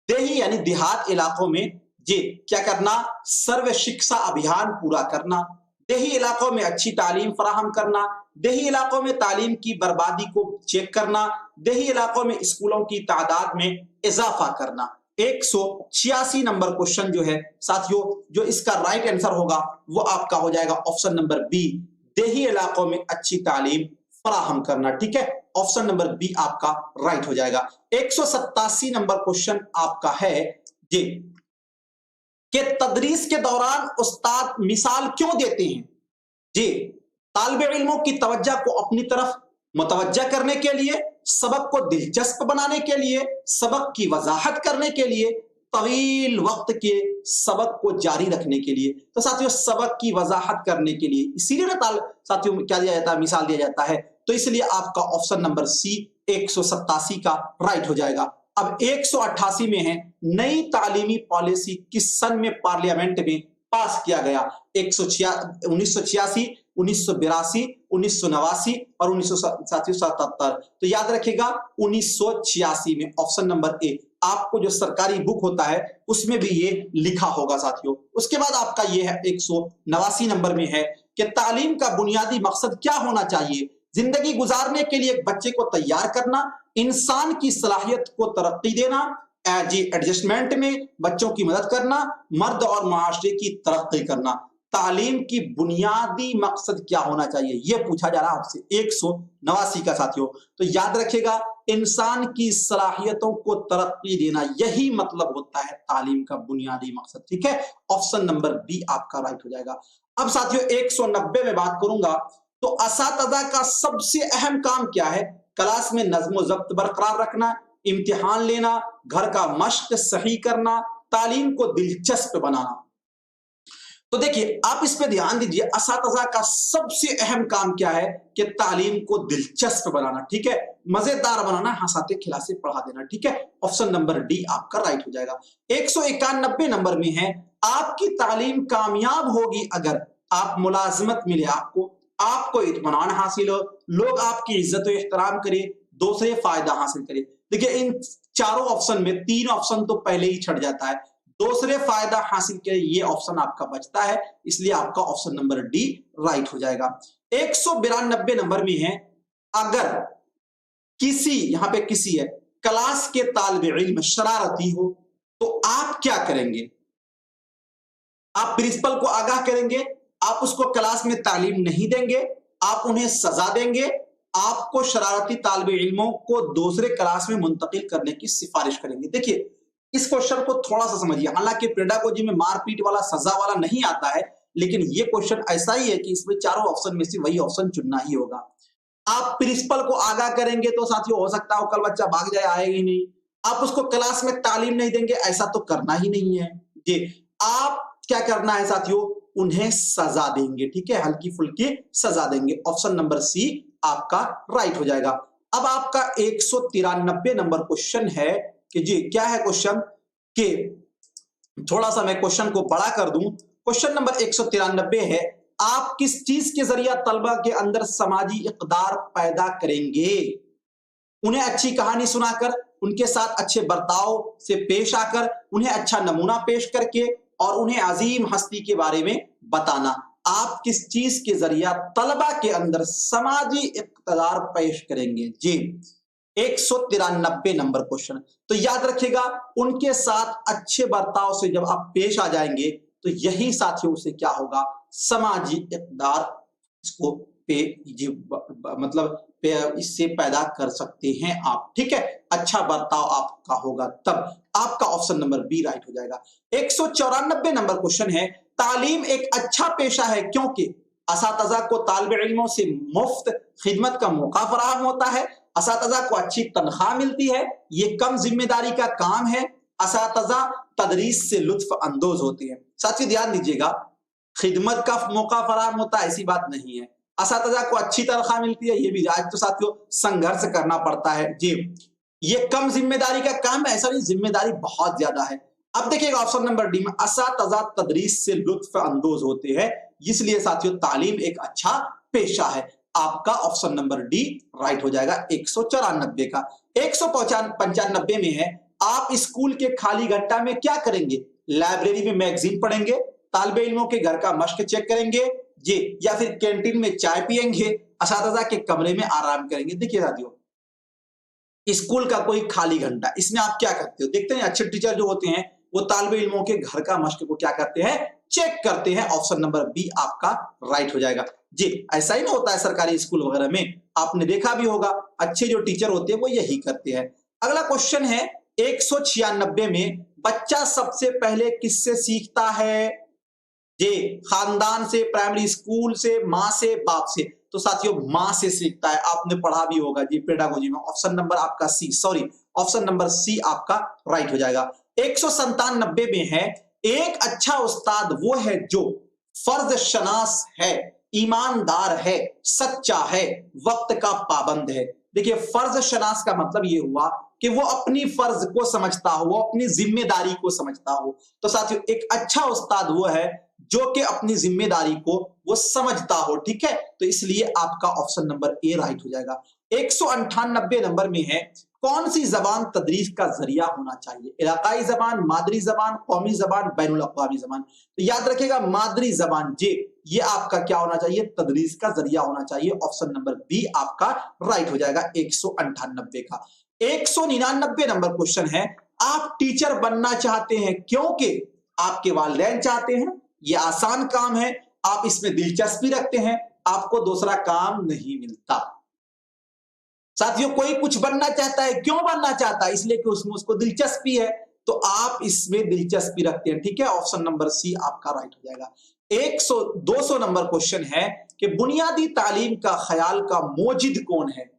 देही यानी देहात इलाकों में जी क्या करना? सर्व शिक्षा अभियान पूरा करना, देही इलाकों में अच्छी तालीम फराहम करना, देही इलाकों में तालीम की बर्बादी को चेक करना, देही इलाकों में स्कूलों की तादाद में इजाफा करना। 186 नंबर क्वेश्चन जो है साथियों, जो इसका राइट आंसर होगा वो आपका हो जाएगा ऑप्शन नंबर बी, देही इलाकों में अच्छी तालीम फराहम करना, ठीक है। ऑप्शन नंबर बी आपका राइट हो जाएगा। 187 नंबर क्वेश्चन आपका है जी कि तदरीस के दौरान उस्ताद मिसाल क्यों देते हैं? जी, तालिब इल्मों की तवज्जो को अपनी तरफ मुतवज्जा करने के लिए, सबक को दिलचस्प बनाने के लिए, सबक की वजाहत करने के लिए, तवील वक्त के सबक को जारी रखने के लिए। तो साथियों सबक की वजाहत करने के लिए, इसीलिए ना साथियों क्या दिया जाता है? मिसाल दिया जाता है। तो इसलिए आपका ऑप्शन नंबर सी 187 का राइट हो जाएगा। अब 188 में है, नई तालीमी पॉलिसी किस सन में पार्लियामेंट में पास किया गया? 1986, 1982, 1989 और 1977। तो याद रखिएगा 1986 में ऑप्शन नंबर ए। आपको जो सरकारी बुक होता है उसमें भी ये लिखा होगा साथियों। उसके बाद आपका ये है 189 नंबर में है कि तालीम का बुनियादी मकसद क्या होना चाहिए? जिंदगी गुजारने के लिए एक बच्चे को तैयार करना, इंसान की सलाहियत को तरक्की देना, एडजस्टमेंट में बच्चों की मदद करना, मर्द और माशरे की तरक्की करना। तालीम की बुनियादी मकसद क्या होना चाहिए ये पूछा जा रहा है आपसे 189 का साथियों। तो याद रखिएगा इंसान की सलाहियतों को तरक्की देना, यही मतलब होता है तालीम का बुनियादी मकसद, ठीक है। ऑप्शन नंबर बी आपका राइट हो जाएगा। अब साथियों 190 में बात करूंगा तो असातिज़ा का सबसे अहम काम क्या है? क्लास में नज़्म ज़ब्त बरकरार रखना, इम्तिहान लेना, घर का मश्क सही करना, तालीम को दिलचस्प बनाना। तो देखिए आप इस पे ध्यान दीजिए, असातिज़ा का सबसे अहम काम क्या है कि तालीम को दिलचस्प बनाना, ठीक है, मजेदार बनाना, हंसाते खिलाते पढ़ा देना, ठीक है। ऑप्शन नंबर डी आपका राइट हो जाएगा। 191 नंबर में है, आपकी तालीम कामयाब होगी अगर आप मुलाजमत मिले, आपको इत्मीनान हासिल हो, लोग आपकी इज्जत और एहतराम करें, दूसरे फायदा हासिल करें। देखिए इन चारों ऑप्शन में 3 ऑप्शन तो पहले ही छट जाता है, दूसरे फायदा हासिल के ये ऑप्शन आपका बचता है, इसलिए आपका ऑप्शन नंबर डी राइट हो जाएगा। 192 नंबर में है, अगर किसी, यहां पे किसी है, क्लास के तालिब इल्म शरारती हो तो आप क्या करेंगे? आप प्रिंसिपल को आगाह करेंगे, आप उसको क्लास में तालीम नहीं देंगे, आप उन्हें सजा देंगे, आपको शरारती तालिब इल्मों को दूसरे क्लास में मुंतकिल करने की सिफारिश करेंगे। देखिए इस क्वेश्चन को थोड़ा सा समझिए, हालांकि पेडागोजी में मारपीट वाला, सजा वाला नहीं आता है, लेकिन ये क्वेश्चन ऐसा ही है कि इसमें चारों ऑप्शन में से वही ऑप्शन चुनना ही होगा। आप प्रिंसिपल को आगाह करेंगे तो साथियों हो सकता है कल बच्चा भाग जाए, आएगा ही नहीं। आप उसको क्लास में तालीम नहीं देंगे, ऐसा तो करना ही नहीं है जी। आप क्या करना है साथियों, उन्हें सजा देंगे, ठीक है, हल्की फुल्की सजा देंगे। ऑप्शन नंबर सी आपका राइट हो जाएगा। अब आपका 193 नंबर क्वेश्चन है कि जी क्या है क्वेश्चन, कि थोड़ा सा मैं क्वेश्चन को बड़ा कर दूं। क्वेश्चन नंबर 193 है, आप किस चीज के जरिए तलबा के अंदर समाजी इक़दार पैदा करेंगे? उन्हें अच्छी कहानी सुनाकर, उनके साथ अच्छे बर्ताव से पेश आकर, उन्हें अच्छा नमूना पेश करके और उन्हें अजीम हस्ती के बारे में बताना। आप किस चीज के जरिए तलबा के अंदर समाजी इक़्तिदार पेश करेंगे? जी 193 नंबर क्वेश्चन। तो याद रखिएगा, उनके साथ अच्छे बर्ताव से जब आप पेश आ जाएंगे तो यही साथियों से क्या होगा, समाजी इक़्तिदार इसको इससे पैदा कर सकते हैं आप, ठीक है। अच्छा बर्ताव आपका होगा तब आपका ऑप्शन नंबर बी राइट हो जाएगा। 194 नंबर क्वेश्चन है, तालीम एक अच्छा पेशा है क्योंकि असातिज़ा को तालिब इल्मों से मुफ्त खिदमत का मौका फराहम होता है, असातिज़ा को अच्छी तनख्वाह मिलती है, ये कम जिम्मेदारी का काम है, असातिज़ा तदरीस से लुत्फ अंदोज होते हैं। साथियों ध्यान दीजिएगा, खिदमत का मौका फराहम होता है ऐसी बात नहीं है, असातिज़ा को अच्छी तनख्वाह मिलती है, ये भी आज तो साथियों संघर्ष करना पड़ता है जी। ये कम जिम्मेदारी का काम है, ऐसा नहीं, जिम्मेदारी बहुत ज्यादा है। अब देखिएगा ऑप्शन नंबर डी में, असातिज़ा तदरीस से लुत्फ अंदोज होते हैं, इसलिए साथियों तालीम एक अच्छा पेशा है। आपका ऑप्शन नंबर डी राइट हो जाएगा 194 का। 195 में है, आप स्कूल के खाली घंटा में क्या करेंगे? लाइब्रेरी में मैगजीन पढ़ेंगे, तालिबे इल्मों के घर का मश्क चेक करेंगे जी, या फिर कैंटीन में चाय पियेंगे, असातिज़ा के कमरे में आराम करेंगे। देखिए साथियों, स्कूल का कोई खाली घंटा, इसमें आप क्या करते हो? देखते हैं अच्छे टीचर जो होते हैं वो तालिबे इल्मों के घर का मश्क को क्या करते हैं? चेक करते हैं। ऑप्शन नंबर बी आपका राइट हो जाएगा जी। ऐसा ही ना होता है सरकारी स्कूल वगैरह में, आपने देखा भी होगा, अच्छे जो टीचर होते हैं वो यही करते हैं। अगला क्वेश्चन है 196 में, बच्चा सबसे पहले किससे सीखता है? जी खानदान से, प्राइमरी स्कूल से, माँ से, बाप से। तो साथियों माँ से सीखता है, आपने पढ़ा भी होगा जी पेडागोजी में। ऑप्शन नंबर आपका सी, सॉरी ऑप्शन नंबर सी आपका राइट हो जाएगा। 197 में है, एक अच्छा उस्ताद वो है जो फर्ज शनास है, ईमानदार है, सच्चा है, वक्त का पाबंद है। देखिए फर्ज शनास का मतलब ये हुआ कि वो अपनी फर्ज को समझता हो, वो अपनी जिम्मेदारी को समझता हो। तो साथियों एक अच्छा उस्ताद वो है जो कि अपनी जिम्मेदारी को वो समझता हो, ठीक है। तो इसलिए आपका ऑप्शन नंबर ए राइट हो जाएगा। 198 नंबर में है, कौन सी जबान तदरीस का जरिया होना चाहिए? इलाकाई जबान, मादरी जबान, कौमी जबान, बैनुल अक़वामी जबान। तो याद रखिएगा मादरी जबान जी, ये आपका क्या होना चाहिए? तदरीस का जरिया होना चाहिए। ऑप्शन नंबर बी आपका राइट हो जाएगा 198 का। 199 नंबर क्वेश्चन है, आप टीचर बनना चाहते हैं क्योंकि आपके वालिदैन चाहते हैं, ये आसान काम है, आप इसमें दिलचस्पी रखते हैं, आपको दूसरा काम नहीं मिलता। साथियों कोई कुछ बनना चाहता है, क्यों बनना चाहता है? इसलिए कि उसमें उसको दिलचस्पी है, तो आप इसमें दिलचस्पी रखते हैं, ठीक है। ऑप्शन नंबर सी आपका राइट हो जाएगा। 200 नंबर क्वेश्चन है कि बुनियादी तालीम का ख्याल का मोजिद कौन है?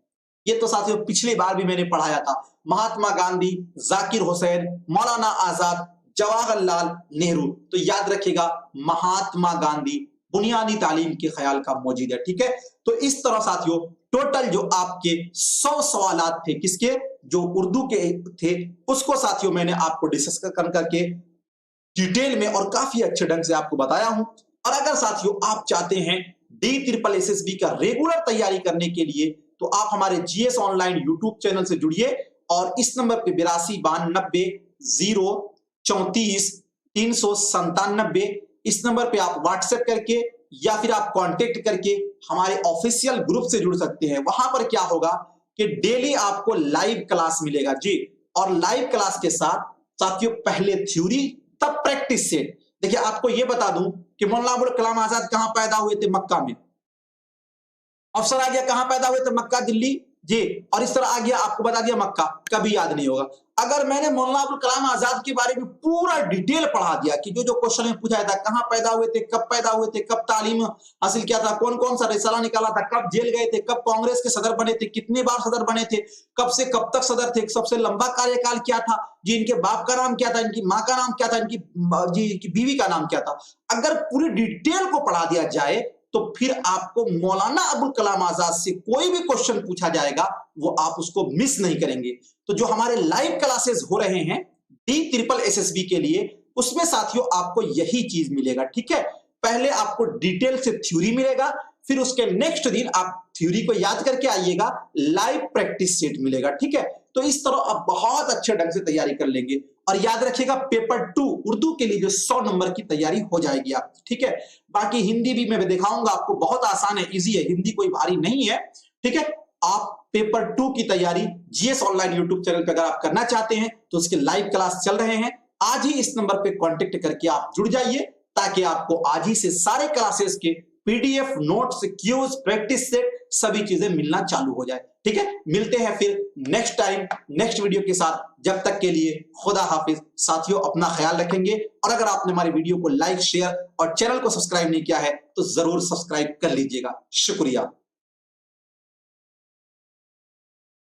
ये तो साथियों पिछली बार भी मैंने पढ़ाया था, महात्मा गांधी, जाकिर हुसैन, मौलाना आजाद, जवाहरलाल नेहरू। तो याद रखिएगा महात्मा गांधी बुनियादी तालीम के ख्याल का मौजूद है, ठीक है। तो इस तरह साथियों टोटल जो आपके 100 सवालात थे, किसके? जो उर्दू के थे, उसको साथियों मैंने आपको डिस्कस करके डिटेल में और काफी अच्छे ढंग से आपको बताया हूं। और अगर साथियों आप चाहते हैं DSSB का रेगुलर तैयारी करने के लिए, तो आप हमारे GS ऑनलाइन यूट्यूब चैनल से जुड़िए और इस नंबर पे 8292 034 397। इस नंबर पे आप व्हाट्सएप करके या फिर आप कांटेक्ट करके हमारे ऑफिशियल ग्रुप से जुड़ सकते हैं। वहां पर क्या होगा कि डेली आपको लाइव क्लास मिलेगा जी, और लाइव क्लास के साथ साथियों पहले थ्योरी तब प्रैक्टिस सेट। देखिए आपको यह बता दूं कि मौलाना अबुल कलाम आजाद कहां पैदा हुए थे? मक्का में। ऑप्शन आ गया कहां पैदा हुए थे? मक्का, दिल्ली जी। और इस तरह आ गया, आपको बता दिया मक्का, कभी याद नहीं होगा। अगर मैंने मौलाना अबुल कलाम आजाद के बारे में पूरा डिटेल पढ़ा दिया कि जो जो क्वेश्चन में पूछा था, कहां पैदा हुए थे, कब पैदा हुए थे, कब तालीम हासिल किया था, कौन कौन सा रिसाला निकाला था, कब जेल गए थे, कब कांग्रेस के सदर बने थे, कितनी बार सदर बने थे, कब से कब तक सदर थे, सबसे लंबा कार्यकाल क्या था जी, इनके बाप का नाम क्या था, इनकी माँ का नाम क्या था, इनकी बीवी का नाम क्या था, अगर पूरी डिटेल को पढ़ा दिया जाए तो फिर आपको मौलाना अबुल कलाम आजाद से कोई भी क्वेश्चन पूछा जाएगा वो आप उसको मिस नहीं करेंगे। तो जो हमारे लाइव क्लासेस हो रहे हैं D-SSB के लिए, उसमें साथियों आपको यही चीज मिलेगा, ठीक है। पहले आपको डिटेल से थ्योरी मिलेगा, फिर उसके नेक्स्ट दिन आप थ्योरी को याद करके आइएगा, लाइव प्रैक्टिस सेट मिलेगा, ठीक है। तो इस तरह आप बहुत अच्छे ढंग से तैयारी कर लेंगे। और याद रखिएगा पेपर 2 उर्दू के लिए जो 100 नंबर की तैयारी हो जाएगी आपकी, ठीक है। बाकी हिंदी भी मैं दिखाऊंगा आपको, बहुत आसान है, इजी है, हिंदी कोई भारी नहीं है, ठीक है। आप पेपर 2 की तैयारी GS ऑनलाइन यूट्यूब चैनल पर अगर आप करना चाहते हैं तो उसके लाइव क्लास चल रहे हैं। आज ही इस नंबर पे कांटेक्ट करके आप जुड़ जाइए, ताकि आपको आज ही से सारे क्लासेस के PDF notes, quiz, practice set सभी चीजें मिलना चालू हो जाए, ठीक है। मिलते हैं फिर नेक्स्ट टाइम नेक्स्ट वीडियो के साथ। जब तक के लिए खुदा हाफिज। साथियों अपना ख्याल रखेंगे, और अगर आपने हमारी वीडियो को लाइक, शेयर और चैनल को सब्सक्राइब नहीं किया है तो जरूर सब्सक्राइब कर लीजिएगा। शुक्रिया।